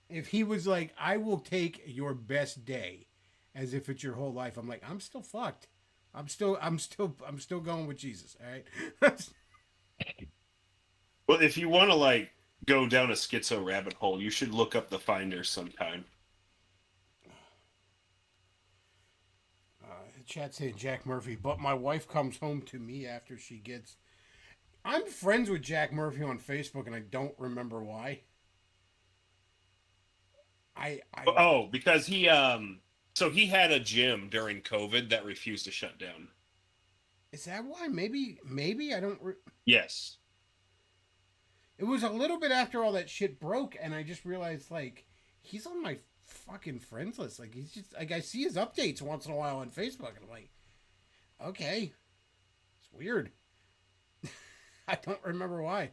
If he was like, I will take your best day as if it's your whole life, I'm like, I'm still fucked. I'm still going with Jesus. All right. Well, if you want to like go down a schizo rabbit hole, you should look up the Finders sometime. Chat saying Jack Murphy, but my wife comes home to me after she gets. I'm friends with Jack Murphy on Facebook, and I don't remember why. Because he so he had a gym during COVID that refused to shut down. Is that why? Maybe I don't. Yes. It was a little bit after all that shit broke, and I just realized like he's on my fucking friends list. Like, he's just like, I see his updates once in a while on Facebook, and I'm like, okay, it's weird. I don't remember why.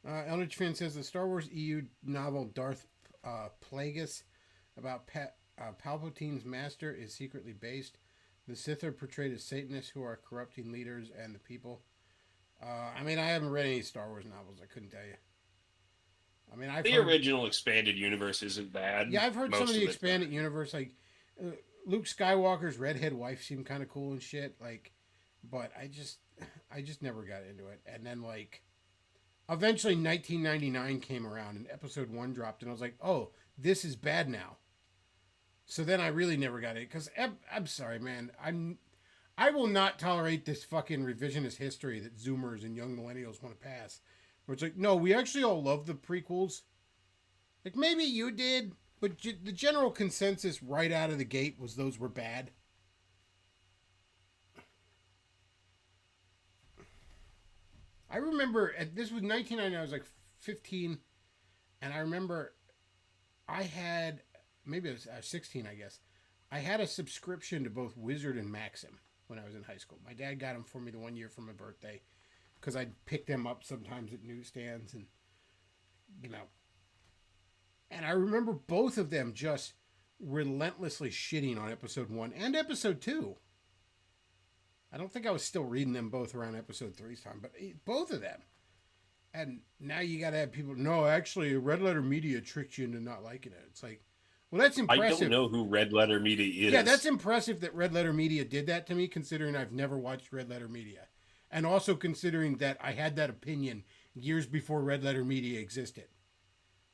Eldritch Fan says the Star Wars EU novel Darth Plagueis about Palpatine's master is secretly based. The Sith are portrayed as Satanists who are corrupting leaders and the people. I mean, I haven't read any Star Wars novels. I couldn't tell you. I mean, the original expanded universe isn't bad. Yeah, I've heard some of the expanded universe, like Luke Skywalker's redhead wife seemed kind of cool and shit. Like, but I just never got into it. And then like, eventually 1999 came around and episode 1 dropped, and I was like, oh, this is bad now. So then I really never got it, because I'm sorry, man. I will not tolerate this fucking revisionist history that Zoomers and young millennials want to pass. Where it's like, no, we actually all love the prequels. Like, maybe you did, but the general consensus right out of the gate was those were bad. I remember, this was 1999, I was like 15, and I remember I had, maybe I was 16, I guess. I had a subscription to both Wizard and Maxim when I was in high school. My dad got them for me the one year for my birthday, because I'd pick them up sometimes at newsstands, and, you know. And I remember both of them just relentlessly shitting on episode 1 and episode 2. I don't think I was still reading them both around episode 3's time, but both of them. And now you got to have people, no, actually, Red Letter Media tricked you into not liking it. It's like, Well, that's I impressive. don't know who Red Letter Media is. Yeah, that's impressive that Red Letter Media did that to me, considering I've never watched Red Letter Media. And also considering that I had that opinion years before Red Letter Media existed.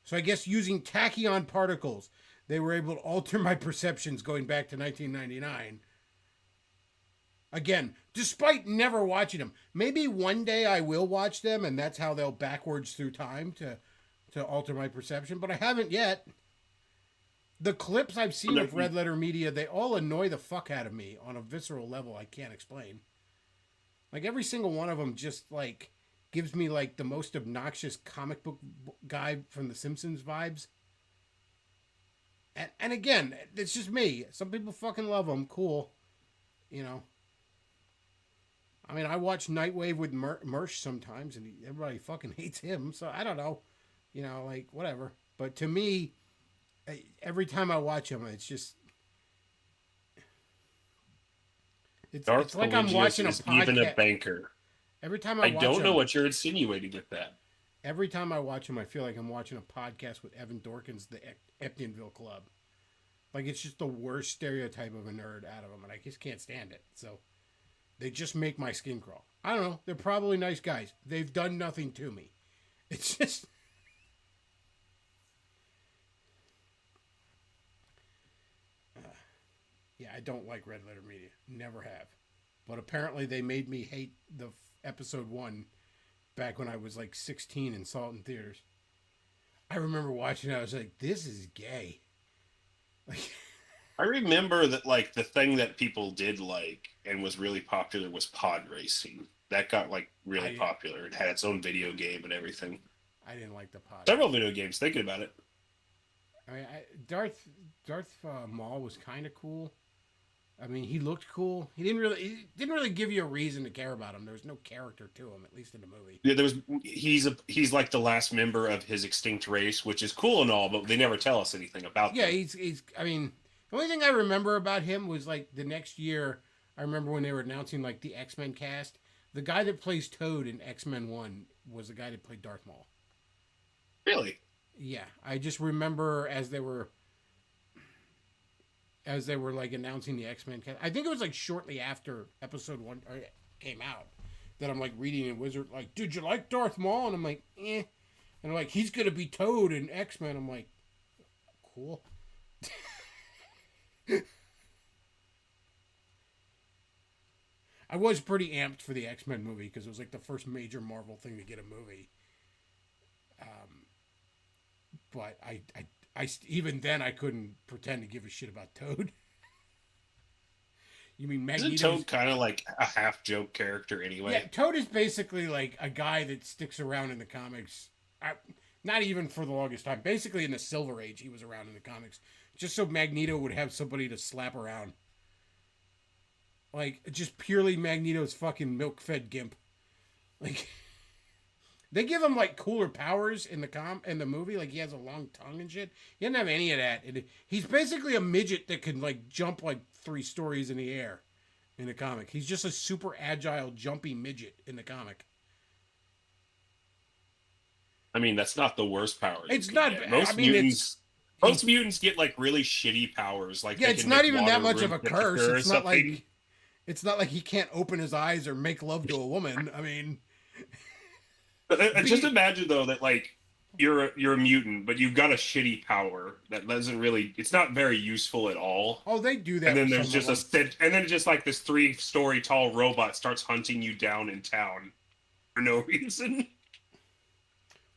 So I guess using tachyon particles, they were able to alter my perceptions going back to 1999. Again, despite never watching them. Maybe one day I will watch them, and that's how they'll backwards through time to alter my perception, but I haven't yet. The clips I've seen of Red Letter Media, they all annoy the fuck out of me on a visceral level I can't explain. Like, every single one of them just, like, gives me, like, the most obnoxious comic book guy from The Simpsons vibes. And again, it's just me. Some people fucking love them. Cool. You know. I mean, I watch Nightwave with Mersh sometimes, and everybody fucking hates him. So, I don't know. You know, like, whatever. But to me, every time I watch him, it's just... It's like I'm watching a podcast. Even a banker. Every time I watch don't know him, what you're insinuating with that. Every time I watch him, I feel like I'm watching a podcast with Evan Dorkins, the Eptonville Club. Like, it's just the worst stereotype of a nerd out of him, and I just can't stand it. So, they just make my skin crawl. I don't know. They're probably nice guys. They've done nothing to me. It's just... Yeah, I don't like Red Letter Media. Never have. But apparently they made me hate the episode 1 back when I was like 16 and saw it in theaters. I remember watching it. I was like, this is gay. Like, I remember that, like, the thing that people did like and was really popular was pod racing. That got, like, really popular. It had its own video game and everything. I didn't like the pod. Several video games, thinking about it. I mean, Darth Maul was kind of cool. I mean, he looked cool. He didn't really give you a reason to care about him. There was no character to him, at least in the movie. Yeah, he's like the last member of his extinct race, which is cool and all, but they never tell us anything about Yeah, them. he's. I mean, the only thing I remember about him was like the next year. I remember when they were announcing like the X-Men cast. The guy that plays Toad in X-Men 1 was the guy that played Darth Maul. Really? Yeah, I just remember as they were like announcing the X-Men cast. I think it was like shortly after episode 1 came out that I'm like reading in Wizard, like, did you like Darth Maul? And I'm like, eh. And I'm like, he's gonna be Toad in X-Men. I'm like, cool. I was pretty amped for the X-Men movie because it was like the first major Marvel thing to get a movie. But I even then I couldn't pretend to give a shit about Toad. You mean Magneto? Isn't Toad kind of like a half joke character anyway? Yeah, Toad is basically like a guy that sticks around in the comics. Not even for the longest time. Basically in the Silver Age, he was around in the comics. Just so Magneto would have somebody to slap around. Like, just purely Magneto's fucking milk-fed gimp. Like... They give him like cooler powers in the movie, like he has a long tongue and shit. He doesn't have any of that. He's basically a midget that can like jump like 3 stories in the air in the comic. He's just a super agile, jumpy midget in the comic. I mean, that's not the worst power. It's not. Most mutants get like really shitty powers. Like, yeah, they it's can not make even that water much of a room curse. temperature or It's not like he can't open his eyes or make love to a woman. I mean. Just imagine though that like you're a mutant, but you've got a shitty power that doesn't really. It's not very useful at all. Oh, they do that. And then there's just just like this 3-story tall robot starts hunting you down in town for no reason.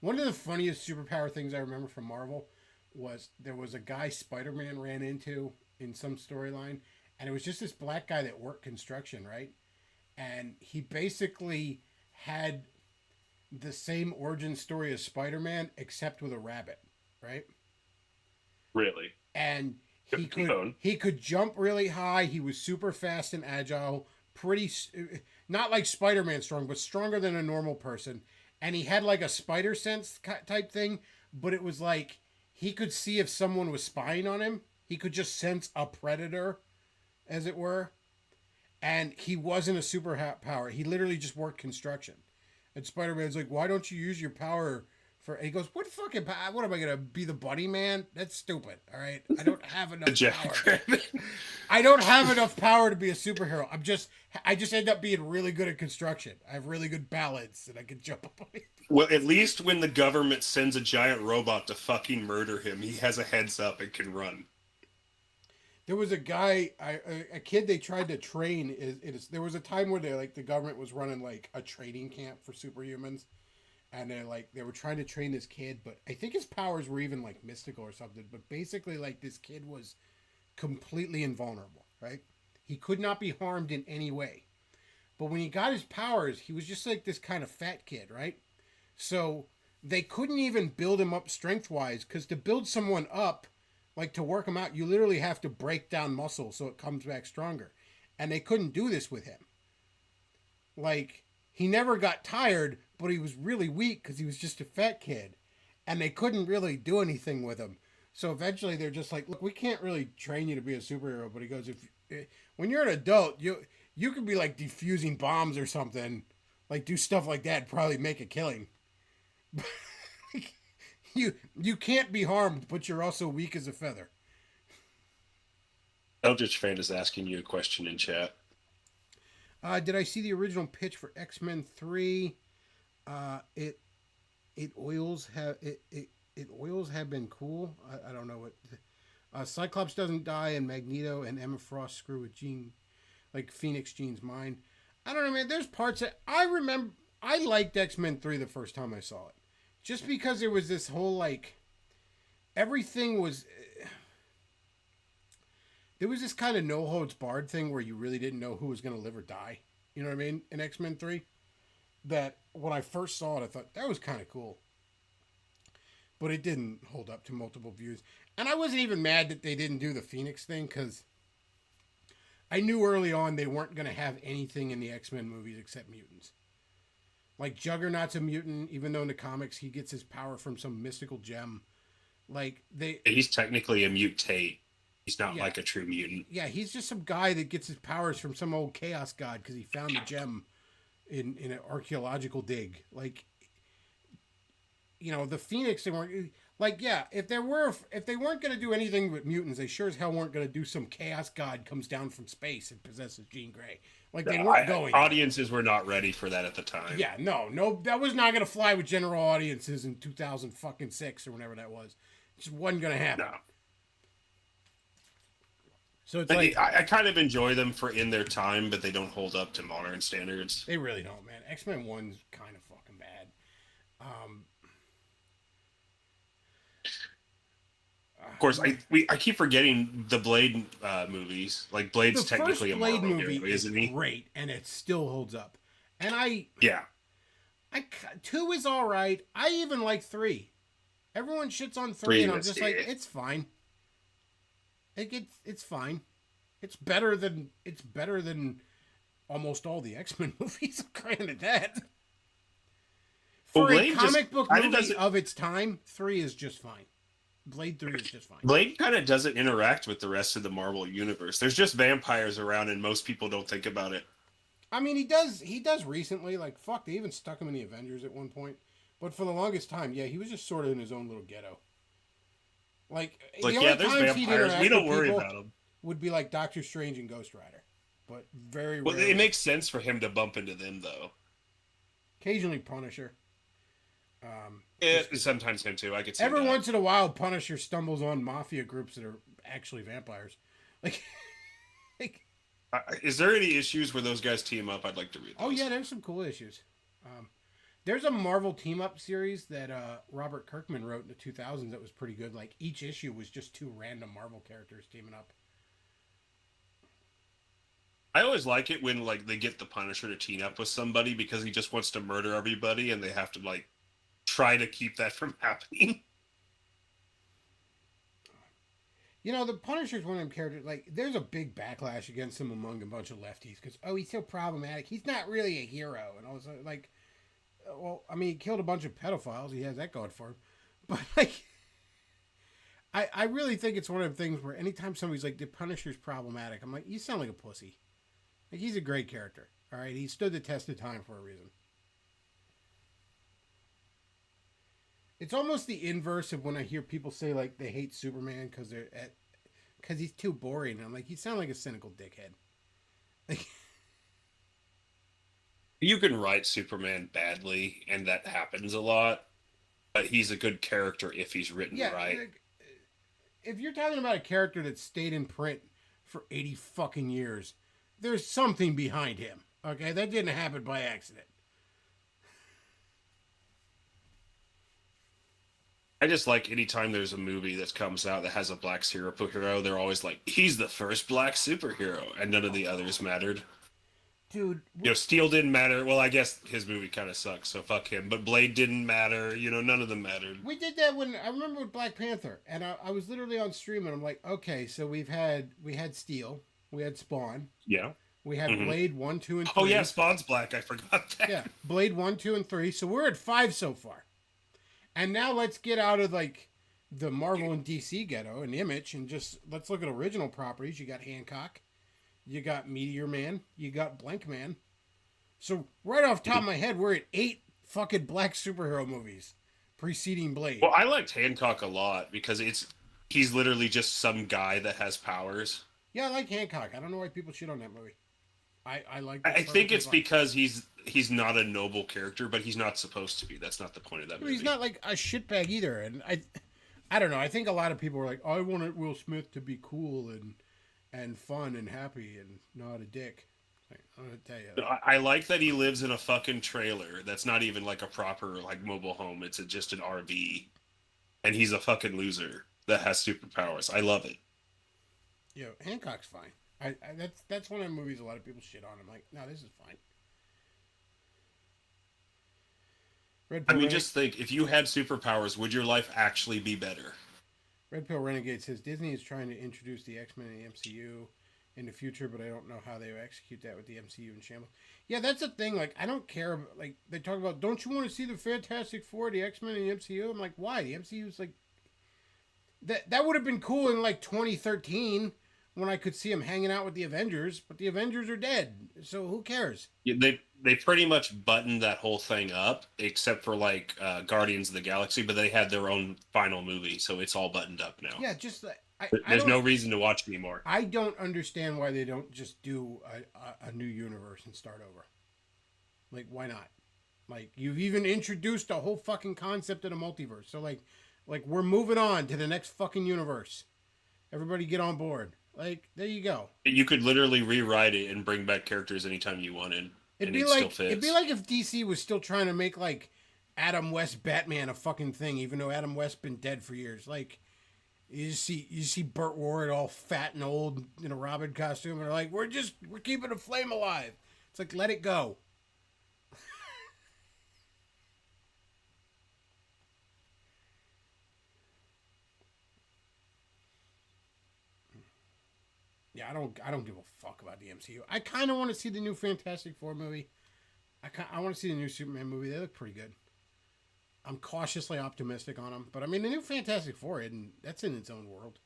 One of the funniest superpower things I remember from Marvel was there was a guy Spider-Man ran into in some storyline, and it was just this black guy that worked construction, right? And he basically had the same origin story as Spider-Man, except with a rabbit, right? Really? And he could jump really high. He was super fast and agile, not like Spider-Man strong, but stronger than a normal person. And he had like a spider sense type thing, but it was like he could see if someone was spying on him. He could just sense a predator, as it were. And he wasn't a superpower. He literally just worked construction. And Spider-Man's like, why don't you use your power And he goes, what am I gonna be, the Bunny Man? That's stupid. All right, I don't have The enough power. Jackrabbit. I don't have enough power to be a superhero. I just end up being really good at construction. I have really good balance, and I can jump up on it. Well, at least when the government sends a giant robot to fucking murder him, he has a heads up and can run. There was a guy, a kid they tried to train. There was a time where the government was running like a training camp for superhumans, and they were trying to train this kid, but I think his powers were even like mystical or something. But basically, like, this kid was completely invulnerable, right? He could not be harmed in any way. But when he got his powers, he was just like this kind of fat kid, right? So they couldn't even build him up strength-wise, because to build someone up, like to work him out, you literally have to break down muscle so it comes back stronger. And they couldn't do this with him. Like, he never got tired, but he was really weak because he was just a fat kid. And they couldn't really do anything with him. So eventually they're just like, look, we can't really train you to be a superhero. But he goes, when you're an adult, you could be like defusing bombs or something. Like, do stuff like that, probably make a killing. You can't be harmed, but you're also weak as a feather. Eldritch Fan is asking you a question in chat. Did I see the original pitch for X-Men 3? It oils have been cool. I don't know what. Cyclops doesn't die, and Magneto and Emma Frost screw with Jean, like Phoenix Jean's mind. I don't know, man. There's parts that I remember. I liked X-Men 3 the first time I saw it. Just because there was this whole, like, everything was... There was this kind of no-holds-barred thing where you really didn't know who was going to live or die. You know what I mean? In X-Men 3. That, when I first saw it, I thought, that was kind of cool. But it didn't hold up to multiple views. And I wasn't even mad that they didn't do the Phoenix thing, because I knew early on they weren't going to have anything in the X-Men movies except mutants. Like, Juggernaut's a mutant, even though in the comics he gets his power from some mystical gem. Like, He's technically a mutate. He's not like a true mutant. Yeah, he's just some guy that gets his powers from some old chaos god because he found the gem in an archaeological dig. Like, you know, the Phoenix, they weren't... Like, yeah, if they weren't going to do anything with mutants, they sure as hell weren't going to do some chaos god comes down from space and possesses Jean Grey. Like, they weren't going. Audiences were not ready for that at the time. Yeah, no, that was not going to fly with general audiences in 2006 or whenever that was. It just wasn't going to happen. No. So it's like... I kind of enjoy them for in their time, but they don't hold up to modern standards. They really don't, man. X-Men 1's kind of fucking bad. Of course, I keep forgetting the Blade movies. Like, Blade's technically a Blade Marvel movie hero, isn't he? Great, and it still holds up. And 2 is all right. I even like 3. Everyone shits on 3, and I'm just like, it's fine. It's fine. It's better than almost all the X-Men movies. Granted that. For a comic book movie of its time, 3 is just fine. Blade 3 is just fine. Blade kind of doesn't interact with the rest of the Marvel universe. There's just vampires around, and most people don't think about it. I mean, he does recently. Like, fuck, they even stuck him in the Avengers at one point. But for the longest time, yeah, he was just sort of in his own little ghetto. Like the only there's times he'd vampires. interact We don't with worry people about him. would be like Doctor Strange and Ghost Rider. But very Well, rarely. it makes sense for him to bump into them, though. Occasionally Punisher. Sometimes him, too. I could see Every that. once in a while, Punisher stumbles on mafia groups that are actually vampires. Like Is there any issues where those guys team up? I'd like to read those. Oh, yeah, there's some cool issues. There's a Marvel team-up series that Robert Kirkman wrote in the 2000s that was pretty good. Like, each issue was just 2 random Marvel characters teaming up. I always like it when, like, they get the Punisher to team up with somebody because he just wants to murder everybody and they have to, like, try to keep that from happening. You know, the Punisher's one of them characters, like, there's a big backlash against him among a bunch of lefties because, oh, he's so problematic. He's not really a hero. And all this, like, well, I mean, he killed a bunch of pedophiles. He has that going for him. But, like, I really think it's one of the things where anytime somebody's like, the Punisher's problematic, I'm like, you sound like a pussy. Like, he's a great character. All right? He stood the test of time for a reason. It's almost the inverse of when I hear people say like they hate Superman because he's too boring. I'm like, you sound like a cynical dickhead. Like, You can write Superman badly, and that happens a lot. But he's a good character if he's written yeah, right. like, if you're talking about a character that stayed in print for 80 fucking years, there's something behind him. Okay, that didn't happen by accident. I just like anytime there's a movie that comes out that has a black superhero, they're always like, he's the first black superhero, and none of the others mattered. Dude, You know, Steel didn't matter. Well, I guess his movie kind of sucks, so fuck him. But Blade didn't matter. You know, none of them mattered. we did that when I remember with Black Panther, and I was literally on stream, and I'm like, okay, so we had Steel, we had Spawn, Yeah. we had Mhm. Blade 1, 2, and 3. Oh yeah, Spawn's black. I forgot that. Yeah, Blade 1, 2, and 3. So we're at 5 so far. And now let's get out of like the Marvel and DC ghetto and Image and just let's look at original properties. You got Hancock, you got Meteor Man, you got Blank Man. So right off the top of my head, we're at 8 fucking black superhero movies preceding Blade. Well, I liked Hancock a lot because he's literally just some guy that has powers. Yeah, I like Hancock. I don't know why people shit on that movie. I like. I think it's because he's not a noble character, but he's not supposed to be. That's not the point of that movie. He's not like a shitbag either, and I don't know. I think a lot of people are like, I wanted Will Smith to be cool and fun and happy and not a dick. Like, I'm gonna tell you. I like that he lives in a fucking trailer that's not even like a proper like mobile home. It's just an RV, and he's a fucking loser that has superpowers. I love it. Yo, Hancock's fine. That's one of the movies a lot of people shit on. I'm like, no, this is fine. Red I Pill mean, just think, if you had superpowers, would your life actually be better? Red Pill Renegade says Disney is trying to introduce the X-Men in the MCU in the future, but I don't know how they will execute that with the MCU in shambles. Yeah, that's the thing. Like, I don't care. Like, they talk about, don't you want to see the Fantastic Four, the X-Men in the MCU? I'm like, why? The MCU's like that would have been cool in like 2013 when I could see them hanging out with the Avengers, but the Avengers are dead, so who cares? They pretty much buttoned that whole thing up, except for like Guardians of the Galaxy, but they had their own final movie, so it's all buttoned up now. Yeah, just There's no reason to watch anymore. I don't understand why they don't just do a new universe and start over. Like, why not? Like, you've even introduced a whole fucking concept of the multiverse. So, like we're moving on to the next fucking universe. Everybody get on board. Like, there you go. You could literally rewrite it and bring back characters anytime you wanted. It'd and be it like still fits. it'd be like if DC was still trying to make like Adam West Batman a fucking thing, even though Adam West's been dead for years. Like, you see Burt Ward all fat and old in a Robin costume, and they're like, we're keeping a flame alive. It's like, let it go. Yeah, I don't give a fuck about the MCU. I kind of want to see the new Fantastic Four movie. I want to see the new Superman movie. They look pretty good. I'm cautiously optimistic on them, but I mean, the new Fantastic Four, that's in its own world.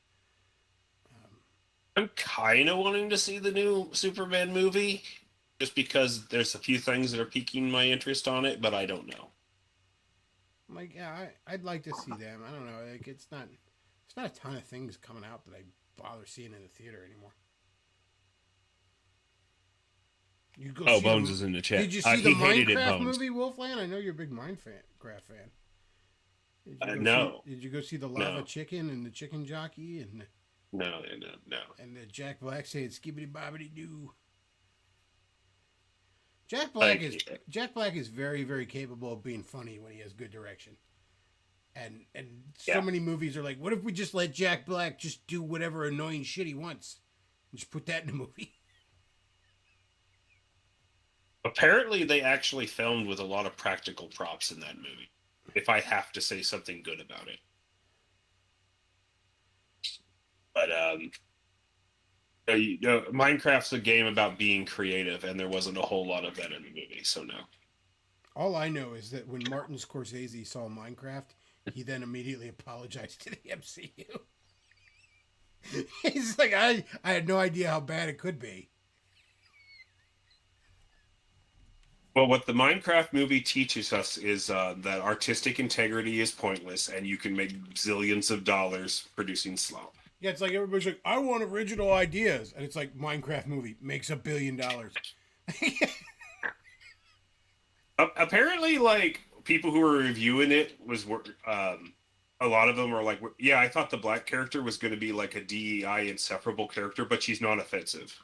I'm kind of wanting to see the new Superman movie, just because there's a few things that are piquing my interest on it, but I don't know. Like, yeah, I'd like to see them. I don't know. Like, it's not a ton of things coming out that I bother seeing in the theater anymore. You go see Bones is in the chat. Did you see the he hated it, Minecraft Bones. movie, Wolfland? I know you're a big Minecraft fan. No. Did you go see the Lava No. Chicken and the Chicken Jockey and No. the Jack Black saying skibbity bobbity doo? Jack Black is very, very capable of being funny when he has good direction. And so many movies are like, what if we just let Jack Black just do whatever annoying shit he wants? And just put that in the movie. Apparently, they actually filmed with a lot of practical props in that movie. If I have to say something good about it, but Minecraft's a game about being creative, and there wasn't a whole lot of that in the movie. So no. All I know is that when Martin Scorsese saw Minecraft, he then immediately apologized to the MCU. He's like, I had no idea how bad it could be. Well, what the Minecraft movie teaches us is that artistic integrity is pointless, and you can make zillions of dollars producing slop. Yeah, it's like everybody's like, I want original ideas, and it's like Minecraft movie makes $1 billion. Apparently, like people who were reviewing it a lot of them were like, yeah, I thought the black character was going to be like a DEI insufferable character, but she's not offensive.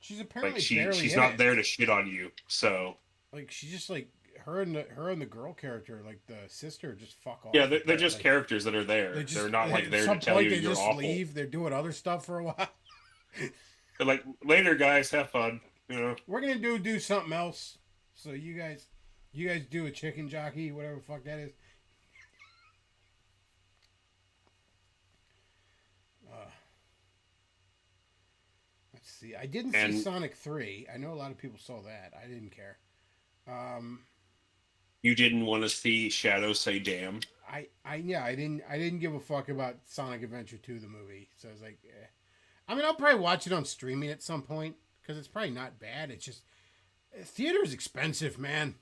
She's apparently Like barely she's in not it. there to shit on you. So Like she's just like her and the girl character, like the sister, just fuck off. yeah, they're just Like, characters that are there. They're not like at there to some tell point you they you're just awful. leave. They're doing other stuff for a while. They're like, later, guys, have fun. You know. We're gonna do something else. So you guys do a chicken jockey, whatever the fuck that is. Let's see. I didn't see Sonic 3. I know a lot of people saw that. I didn't care. You didn't want to see Shadow say "damn." I didn't give a fuck about Sonic Adventure 2, the movie. So I was like, eh. I mean, I'll probably watch it on streaming at some point because it's probably not bad. It's just theater is expensive, man.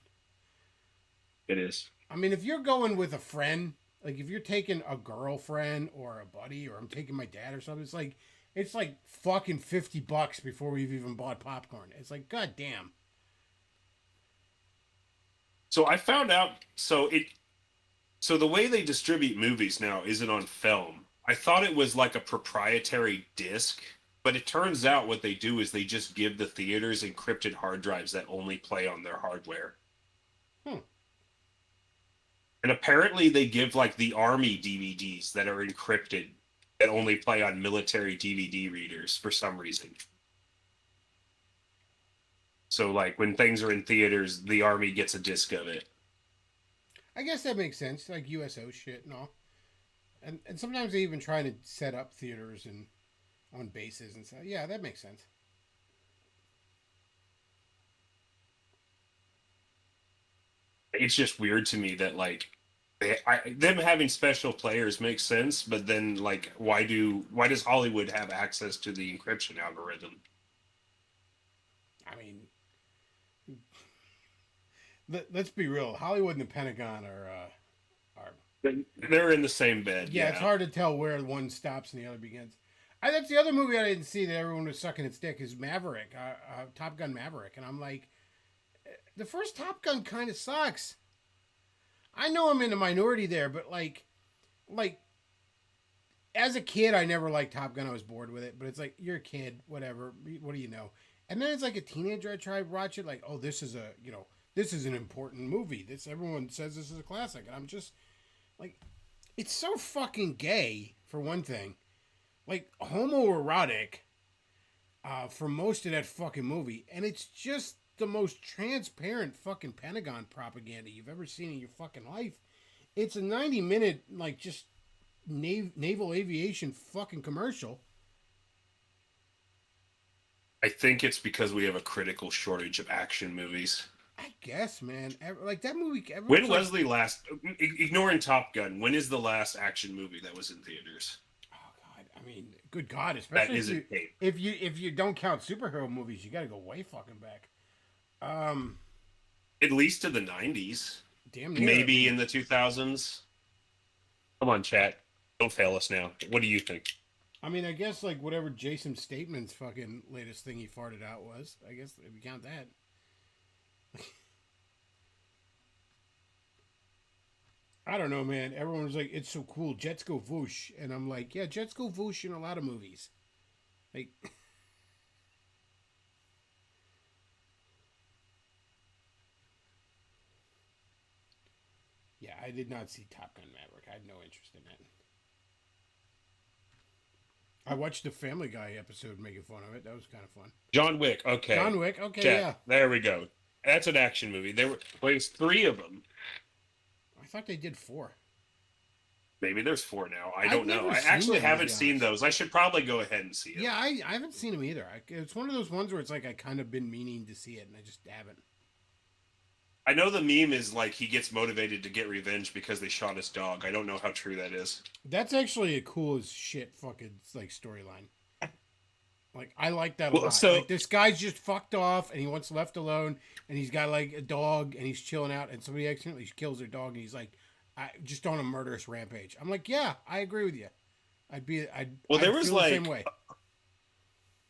It is. I mean, if you're going with a friend, like if you're taking a girlfriend or a buddy, or I'm taking my dad or something, it's like fucking $50 before we've even bought popcorn. It's like, god damn. So I found out. So the way they distribute movies now isn't on film. I thought it was like a proprietary disc, but it turns out what they do is they just give the theaters encrypted hard drives that only play on their hardware. And apparently they give like the Army DVDs that are encrypted that only play on military DVD readers for some reason. So like when things are in theaters, the Army gets a disc of it. I guess that makes sense, like USO shit and all. And sometimes they even try to set up theaters and on bases and stuff. Yeah, that makes sense. It's just weird to me that like them having special players makes sense, but then like why does Hollywood have access to the encryption algorithm? I mean, let's be real. Hollywood and the Pentagon are They're in the same bed. yeah, it's hard to tell where one stops and the other begins. That's the other movie I didn't see that everyone was sucking its dick is Maverick, Top Gun Maverick, and I'm like, the first Top Gun kind of sucks. I know I'm in the minority there, but like, as a kid, I never liked Top Gun. I was bored with it, but it's like, you're a kid, whatever. What do you know? And then it's like a teenager, I try to watch it, like, oh, this is an important movie. Everyone says this is a classic, and I'm just like, it's so fucking gay for one thing, like homoerotic, for most of that fucking movie, and it's just the most transparent fucking Pentagon propaganda you've ever seen in your fucking life. It's a 90-minute like just naval aviation fucking commercial. I think it's because we have a critical shortage of action movies. I guess, man. Like that movie. When was the last? Ignoring Top Gun, when is the last action movie that was in theaters? Oh God! I mean, good God! Especially That isn't tape. if you don't count superhero movies, you got to go way fucking back. At least to the 90s. Damn near. Maybe in the 2000s. Come on, chat. Don't fail us now. What do you think? I mean, I guess like whatever Jason Statement's fucking latest thing he farted out was. I guess if you count that. I don't know, man. Everyone was like, "It's so cool, jets go whoosh," and I'm like, "Yeah, jets go whoosh in a lot of movies." Like, yeah, I did not see Top Gun Maverick. I had no interest in that. I watched the Family Guy episode making fun of it. That was kind of fun. John Wick. Okay. John Wick. Okay, Chat. yeah. There we go. That's an action movie. There's 3 of them. I thought they did 4. Maybe there's 4 now. I I've don't know. never I seen actually them, to haven't be seen honest. those. I should probably go ahead and see it. Yeah, I haven't seen them either. It's one of those ones where it's like I kind of been meaning to see it and I just haven't. I know the meme is like he gets motivated to get revenge because they shot his dog. I don't know how true that is. That's actually a cool as shit fucking like storyline. Like, I like that a Well, lot. so- Like, this guy's just fucked off and he wants left alone and he's got like a dog and he's chilling out and somebody accidentally kills their dog and he's like, just on a murderous rampage. I'm like, yeah, I agree with you. I'd Well, there I'd was, feel the like, same way.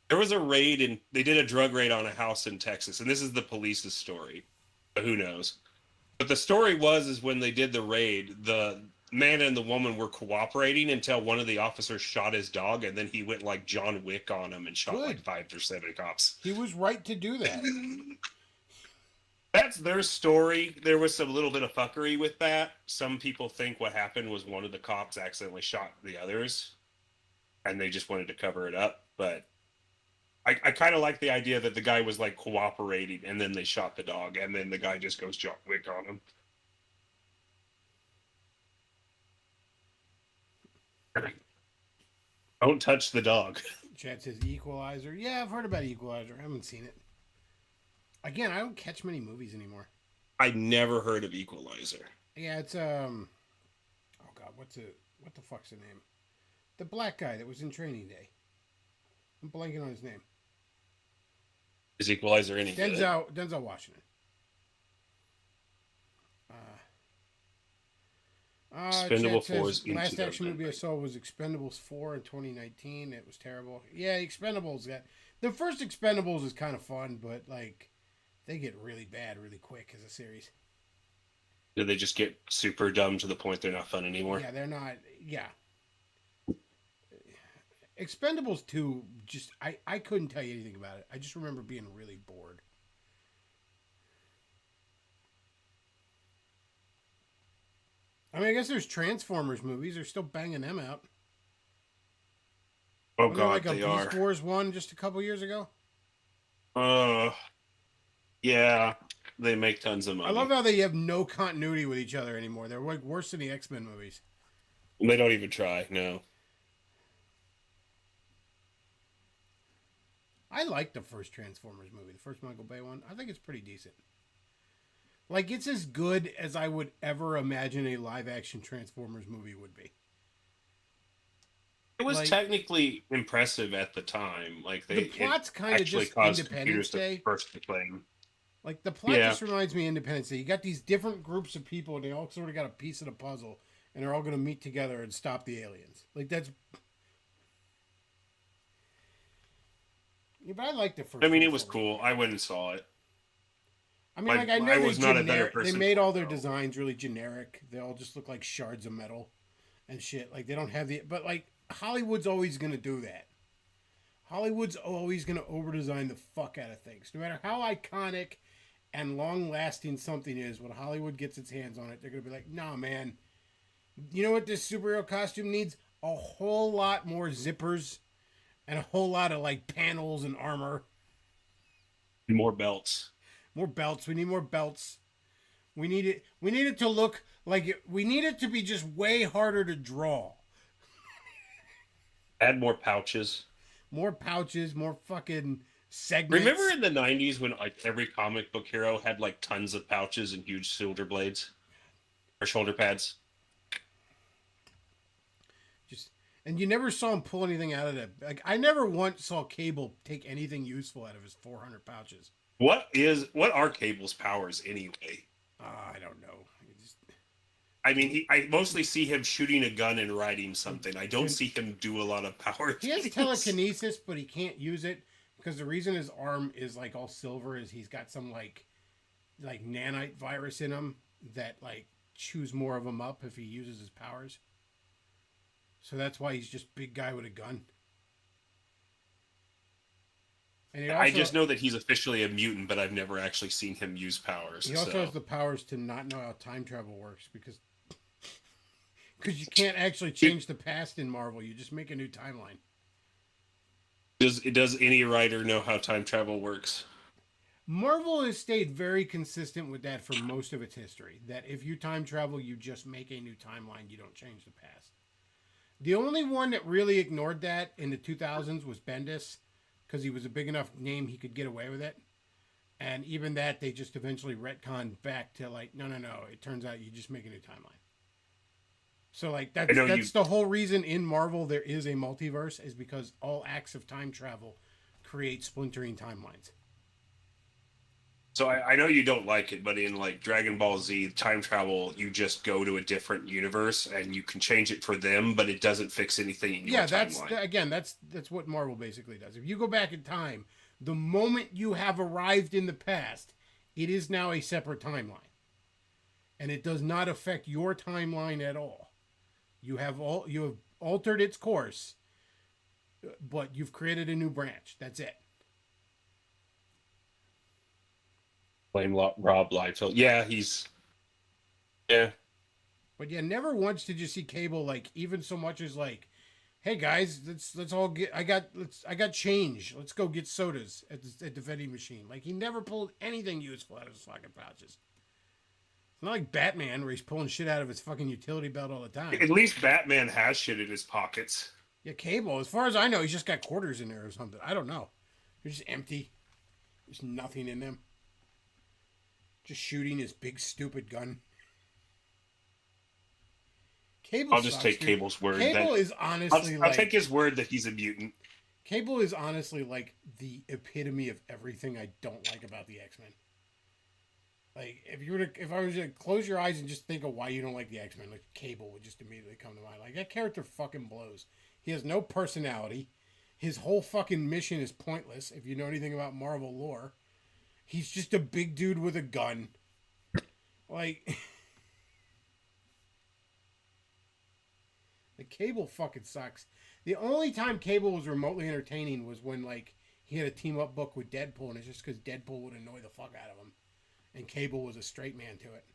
There was a raid, and they did a drug raid on a house in Texas, and this is the police's story. But who knows? But the story is when they did the raid, the man and the woman were cooperating until one of the officers shot his dog, and then he went like John Wick on him and shot Good. like 5 or 7 cops. He was right to do that. That's their story. There was some little bit of fuckery with that. Some people think what happened was one of the cops accidentally shot the others, and they just wanted to cover it up. But I kind of like the idea that the guy was like cooperating, and then they shot the dog, and then the guy just goes John Wick on him. Don't touch the dog. Chad says Equalizer. Yeah, I've heard about Equalizer. I haven't seen it. Again, I don't catch many movies anymore. I never heard of Equalizer. Yeah, it's oh god, what the fuck's the name? The black guy that was in Training Day. I'm blanking on his name. Is Equalizer any good? Denzel Washington. Expendable Chad 4 is says, last into action the- movie I saw was Expendables 4 in 2019. It was terrible. Yeah, Expendables. The first Expendables is kind of fun, but like they get really bad really quick as a series. Did they just get super dumb to the point they're not fun anymore? Yeah, they're not. Yeah. Expendables 2, just I couldn't tell you anything about it. I just remember being really bored. I mean, I guess there's Transformers movies. They're still banging them out. Oh Wasn't there god, like a they are. Beast Wars one just a couple years ago. Yeah, they make tons of money. I love how they have no continuity with each other anymore. They're like worse than the X-Men movies. They don't even try. No. I like the first Transformers movie, the first Michael Bay one. I think it's pretty decent. Like, it's as good as I would ever imagine a live-action Transformers movie would be. It was Like- technically impressive at the time. Like they The plot's it kind of actually just caused Independence computers to Day. burst the plane. Like, the plot Yeah. just reminds me of Independence Day. You got these different groups of people, and they all sort of got a piece of the puzzle, and they're all going to meet together and stop the aliens. Like, that's... Yeah, but I like the first I mean, it was Transformers. cool. I went and saw it. I mean, Like, like, I know I they was not a better they person made for all it, their though. designs really generic. They all just look like shards of metal and shit. Like, they don't have the... But, like, Hollywood's always going to do that. Hollywood's always going to over-design the fuck out of things. No matter how iconic and long-lasting something is, when Hollywood gets its hands on it, they're going to be like, nah, man. You know what this superhero costume needs? A whole lot more zippers and a whole lot of, like, panels and armor. More belts. More belts. We need more belts. We need it. We need it to look like it. We need it to be just way harder to draw. Add more pouches. More pouches. More fucking segments. Remember in the 90s when like every comic book hero had like tons of pouches and huge shoulder blades or shoulder pads? Just and you never saw him pull anything out of that. Like I never once saw Cable take anything useful out of his 400 pouches. What are Cable's powers anyway? I don't know. I mean, I mostly see him shooting a gun and riding something. I don't see him do a lot of power. He has things. telekinesis, but he can't use it because the reason his arm is like all silver is he's got some like nanite virus in him that like chews more of him up if he uses his powers. So that's why he's just big guy with a gun. And he also, I just know that he's officially a mutant, but I've never actually seen him use powers. he also so. has the powers to not know how time travel works because you can't actually change the past in Marvel. You just make a new timeline. Does any writer know how time travel works? Marvel has stayed very consistent with that for most of its history. That if you time travel, you just make a new timeline. You don't change the past. The only one that really ignored that in the 2000s was Bendis, because he was a big enough name he could get away with it. And even that, they just eventually retconned back to like, no. It turns out you just make a new timeline. So like that's the whole reason in Marvel there is a multiverse is because all acts of time travel create splintering timelines. So I know you don't like it, but in like Dragon Ball Z, time travel, you just go to a different universe and you can change it for them, but it doesn't fix anything in your Yeah, that's timeline. again, that's what Marvel basically does. If you go back in time, the moment you have arrived in the past, it is now a separate timeline, and it does not affect your timeline at all. You have altered its course, but you've created a new branch. That's it. Blame Rob Liefeld. Yeah, yeah. But yeah, never once did you see Cable like even so much as like, hey guys, let's all get I got change. Let's go get sodas at the vending machine. Like he never pulled anything useful out of his fucking pouches. It's not like Batman where he's pulling shit out of his fucking utility belt all the time. At least Batman has shit in his pockets. Yeah, Cable, as far as I know, he's just got quarters in there or something. I don't know. They're just empty. There's nothing in them. Just shooting his big stupid gun. Cable I'll just sucks, take dude. Cable's word. Cable is honestly I'll take his word that he's a mutant. Cable is honestly like the epitome of everything I don't like about the X-Men. Like if I was to close your eyes and just think of why you don't like the X-Men, like Cable would just immediately come to mind. Like that character fucking blows. He has no personality. His whole fucking mission is pointless if you know anything about Marvel lore. He's just a big dude with a gun. Like the Cable fucking sucks. The only time Cable was remotely entertaining was when like he had a team up book with Deadpool, and it's just because Deadpool would annoy the fuck out of him, and Cable was a straight man to it.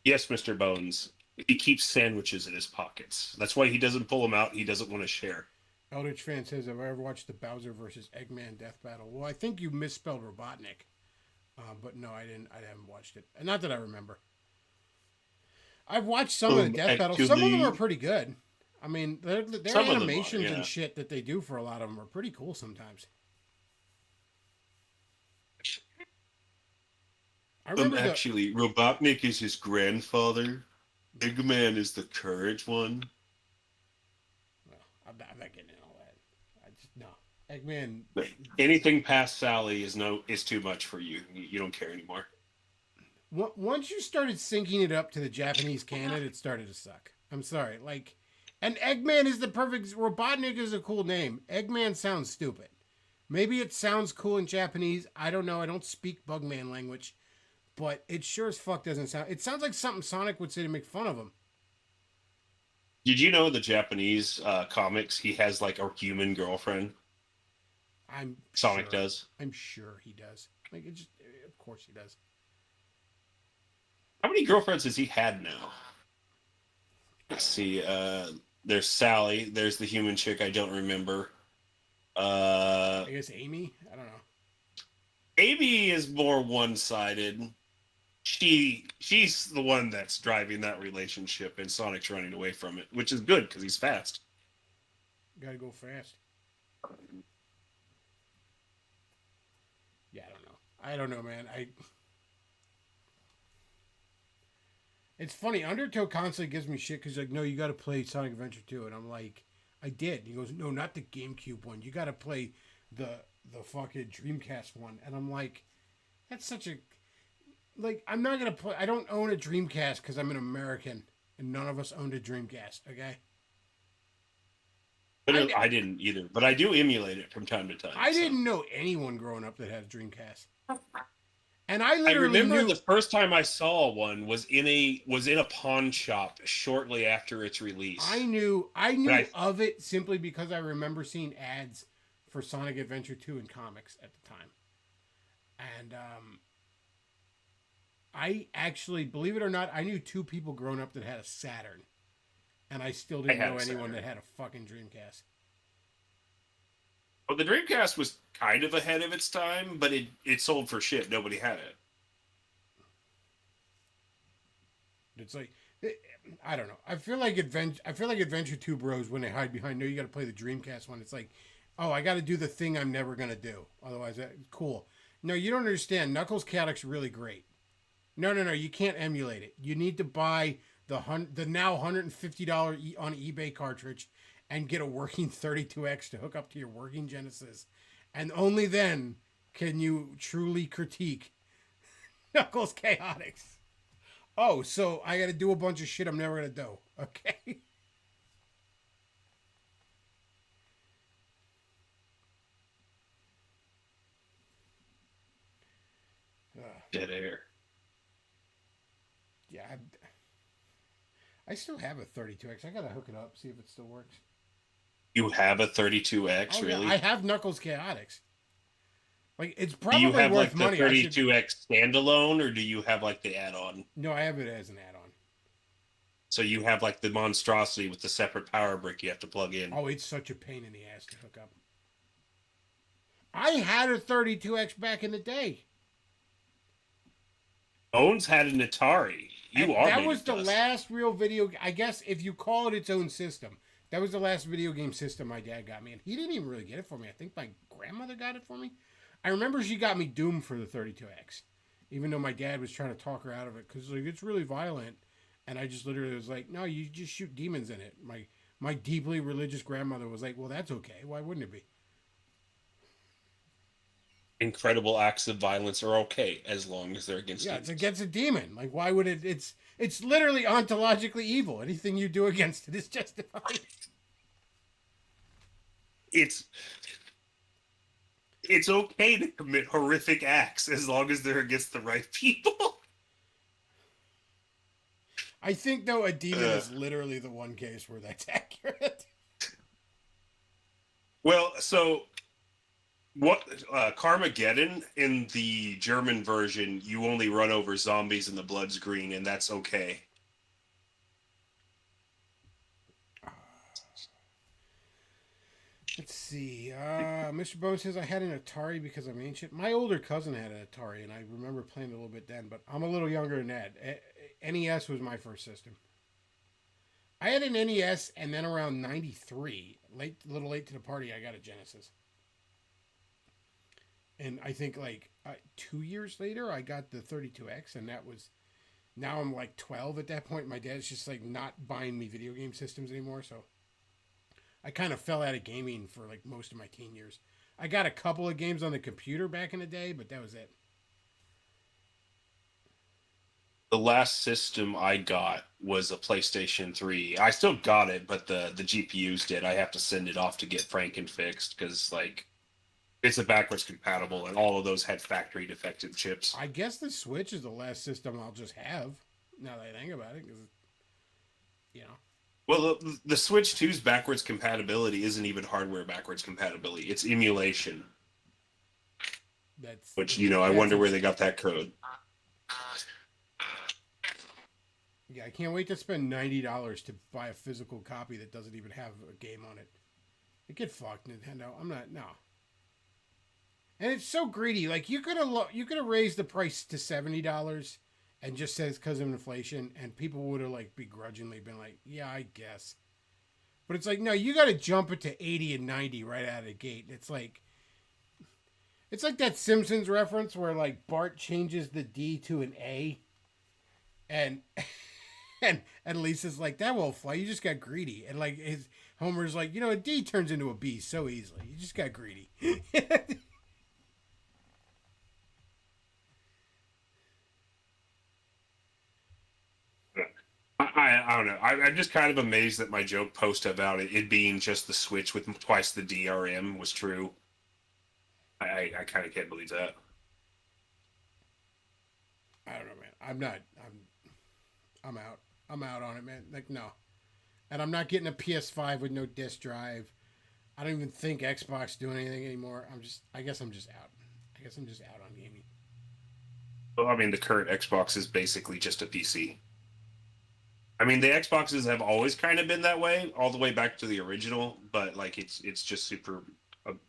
Yes, Mr. Bones. He keeps sandwiches in his pockets. That's why he doesn't pull them out. He doesn't want to share. Eldritch fan says, "Have I ever watched the Bowser versus Eggman death battle?" Well, I think you misspelled Robotnik, but no, I didn't. I haven't watched it, not that I remember. I've watched some of the death battles. Some of them are pretty good. I mean, their animations and shit that they do for a lot of them are pretty cool sometimes. I remember actually, Robotnik is his grandfather. Eggman is the courage one. Well, I'm not getting into all that. I just no Eggman. Anything past Sally is too much for you. You don't care anymore. Once you started syncing it up to the Japanese canon, it started to suck. I'm sorry. Like, and Eggman is the perfect. Robotnik is a cool name. Eggman sounds stupid. Maybe it sounds cool in Japanese. I don't know. I don't speak Bugman language. But it sure as fuck doesn't sound. It sounds like something Sonic would say to make fun of him. Did you know the Japanese comics? He has like a human girlfriend. Sonic does. I'm sure he does. Like it just, of course he does. How many girlfriends has he had now? Let's see. There's Sally. There's the human chick I don't remember. I guess Amy. I don't know. Amy is more one-sided. She's the one that's driving that relationship, and Sonic's running away from it, which is good because he's fast. Gotta go fast. Yeah, I don't know, man. It's funny. Undertow constantly gives me shit because like, no, you got to play Sonic Adventure 2, and I'm like, I did. He goes, no, not the GameCube one. You got to play the fucking Dreamcast one, and I'm like, that's such a like. I'm not gonna play. I don't own a Dreamcast because I'm an American, and none of us owned a Dreamcast. Okay. But I didn't either. But I do emulate it from time to time. I didn't know anyone growing up that had a Dreamcast. And I remember the first time I saw one was in a pawn shop shortly after its release. I knew of it simply because I remember seeing ads for Sonic Adventure 2 in comics at the time. And I actually, believe it or not, I knew 2 people growing up that had a Saturn. And I still didn't know anyone that had a fucking Dreamcast. Well, the Dreamcast was kind of ahead of its time, but it sold for shit. Nobody had it. It's like, I don't know. I feel like Adventure 2 bros, when they hide behind, no, you got to play the Dreamcast one. It's like, oh, I got to do the thing I'm never going to do. Otherwise, cool. No, you don't understand. Knuckles Chaotic's really great. No, you can't emulate it. You need to buy the now $150 on eBay cartridge and get a working 32X to hook up to your working Genesis. And only then can you truly critique Knuckles Chaotix. Oh, so I got to do a bunch of shit I'm never going to do. Okay. Dead air. Yeah, I still have a 32X. I gotta hook it up, see if it still works. You have a 32X, Oh, really? yeah, I have Knuckles Chaotix. Like, it's Do probably you have worth like the money. 32X standalone, or do you have like the add-on? No, I have it as an add-on. So you have like the monstrosity with the separate power brick you have to plug in. Oh, it's such a pain in the ass to hook up. I had a 32X back in the day. Bones had an Atari. That was the last real video. I guess if you call it its own system, that was the last video game system my dad got me, and he didn't even really get it for me. I think my grandmother got it for me. I remember she got me Doom for the 32X, even though my dad was trying to talk her out of it because like it's really violent, and I just literally was like, "No, you just shoot demons in it." My deeply religious grandmother was like, "Well, that's okay. Why wouldn't it be?" Incredible acts of violence are okay as long as they're against Yeah, it's demons. against a demon. Like, why would it? It's literally ontologically evil. Anything you do against it is justified. It's okay to commit horrific acts as long as they're against the right people. I think though a demon is literally the one case where that's accurate. Well, so what Carmageddon in the German version, you only run over zombies and the blood's green, and that's okay. Let's see. Mr. Bone says I had an Atari because I'm ancient. My older cousin had an Atari, and I remember playing a little bit then, but I'm a little younger than that. NES was my first system. I had an NES, and then around 93, a little late to the party, I got a Genesis. And I think like 2 years later, I got the 32X, and that was, now I'm like 12 at that point. My dad's just like not buying me video game systems anymore, so I kind of fell out of gaming for like most of my teen years. I got a couple of games on the computer back in the day, but that was it. The last system I got was a PlayStation 3. I still got it, but the GPUs did. I have to send it off to get Franken fixed because like it's a backwards compatible, and all of those had factory defective chips. I guess the Switch is the last system I'll just have. Now that I think about it, because you know. Well, the Switch 2's backwards compatibility isn't even hardware backwards compatibility. It's emulation. Which, I wonder where they got that code. Yeah, I can't wait to spend $90 to buy a physical copy that doesn't even have a game on it. Get fucked, Nintendo. I'm not, no. And it's so greedy. Like, you could have raised the price to $70 and just says because of inflation, and people would have like begrudgingly been like, yeah, I guess. But it's like, no, you got to jump it to 80 and 90 right out of the gate. It's like that Simpsons reference where like Bart changes the D to an A, and Lisa's like, that won't fly. You just got greedy. And like Homer's like, a D turns into a B so easily. You just got greedy. I don't know. I'm just kind of amazed that my joke post about it being just the Switch with twice the DRM was true. I kind of can't believe that. I don't know, man. I'm out. I'm out on it, man. Like, no. And I'm not getting a PS5 with no disc drive. I don't even think Xbox doing anything anymore. I guess I'm just out. I guess I'm just out on gaming. Well, I mean, the current Xbox is basically just a PC. I mean, the Xboxes have always kind of been that way, all the way back to the original, but like it's just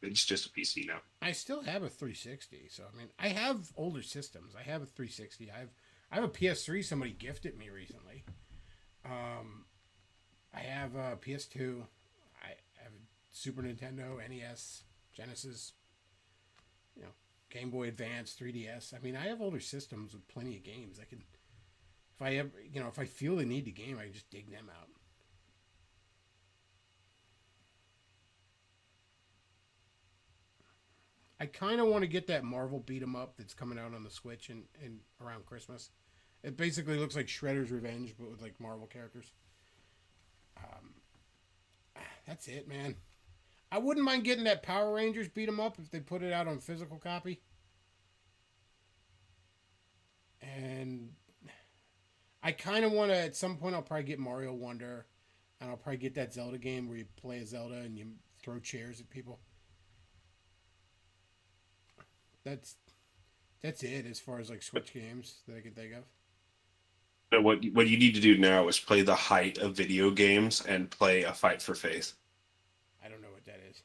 it's just a PC now. I still have a 360, so I mean, I have older systems. I have a 360. I have a PS3 somebody gifted me recently. I have a PS2. I have a Super Nintendo, NES, Genesis, Game Boy Advance, 3DS. I mean, I have older systems with plenty of games. I can, if I ever, if I feel the need to game, I just dig them out. I kind of want to get that Marvel beat 'em up that's coming out on the Switch and around Christmas. It basically looks like Shredder's Revenge, but with like Marvel characters. That's it, man. I wouldn't mind getting that Power Rangers beat 'em up if they put it out on physical copy. And I kind of want to, at some point, I'll probably get Mario Wonder, and I'll probably get that Zelda game where you play a Zelda and you throw chairs at people. That's it as far as like Switch games that I can think of. But what you need to do now is play the height of video games and play A Fight for Faith. I don't know what that is.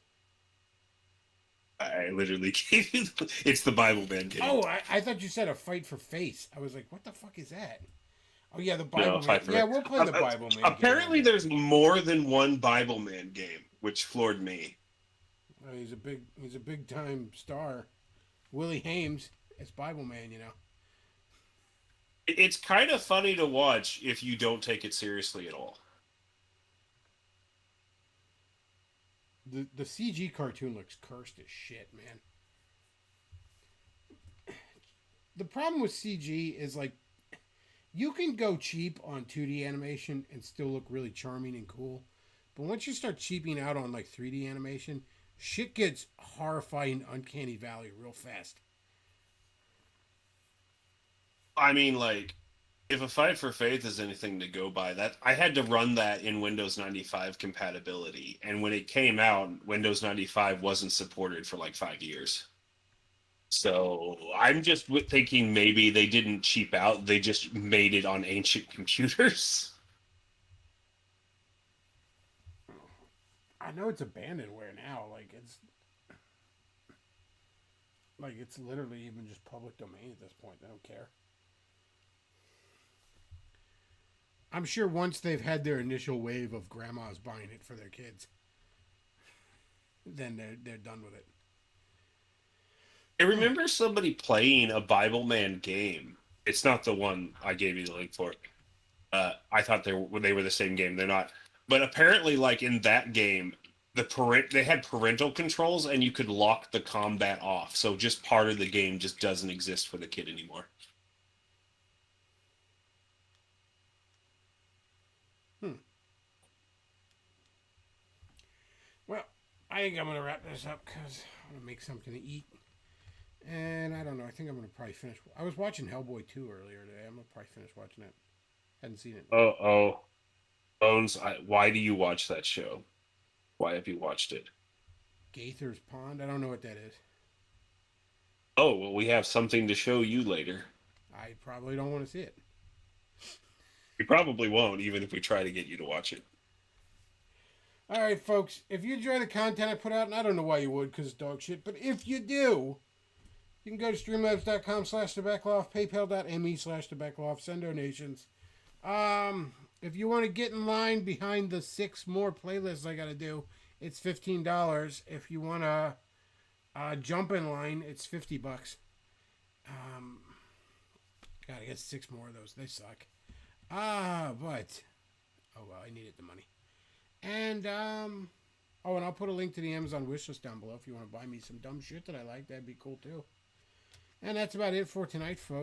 I literally gave you. It's the Bible Man game. Oh, I thought you said A Fight for Face. I was like, what the fuck is that? Oh yeah, the Bible Man. Fight for Yeah, Faith. we'll play the Bible Man. Apparently, game. there's more than one Bible Man game, which floored me. He's a big time star. Willie Hames as Bible Man, you know. It's kind of funny to watch if you don't take it seriously at all. The CG cartoon looks cursed as shit, man. The problem with CG is like you can go cheap on 2D animation and still look really charming and cool. But once you start cheaping out on like 3D animation, shit gets horrifying uncanny valley real fast. I mean, like, if A Fight for Faith is anything to go by, that I had to run that in Windows 95 compatibility, and when it came out, Windows 95 wasn't supported for like 5 years. So I'm just thinking maybe they didn't cheap out; they just made it on ancient computers. I know it's abandonware now. It's literally even just public domain at this point. They don't care. I'm sure once they've had their initial wave of grandmas buying it for their kids, then they're done with it. I remember somebody playing a Bible Man game. It's not the one I gave you the link for. I thought they were the same game. They're not. But apparently, like in that game, they had parental controls, and you could lock the combat off. So just part of the game just doesn't exist for the kid anymore. Well, I think I'm going to wrap this up because I want to make something to eat. And I don't know. I think I'm going to probably finish. I was watching Hellboy 2 earlier today. I'm going to probably finish watching it. Hadn't seen it. Oh, Bones, why do you watch that show? Why have you watched it? Gaither's Pond? I don't know what that is. Oh, well, we have something to show you later. I probably don't want to see it. We probably won't, even if we try to get you to watch it. All right, folks. If you enjoy the content I put out, and I don't know why you would because it's dog shit, but if you do, you can go to streamlabs.com/thebacklaw, paypal.me/thebacklaw, send donations. If you want to get in line behind the 6 more playlists I got to do, it's $15. If you want to jump in line, it's $50. God, I got 6 more of those. They suck. But oh well, I needed the money. And and I'll put a link to the Amazon wishlist down below if you want to buy me some dumb shit that I like. That'd be cool too. And that's about it for tonight, folks.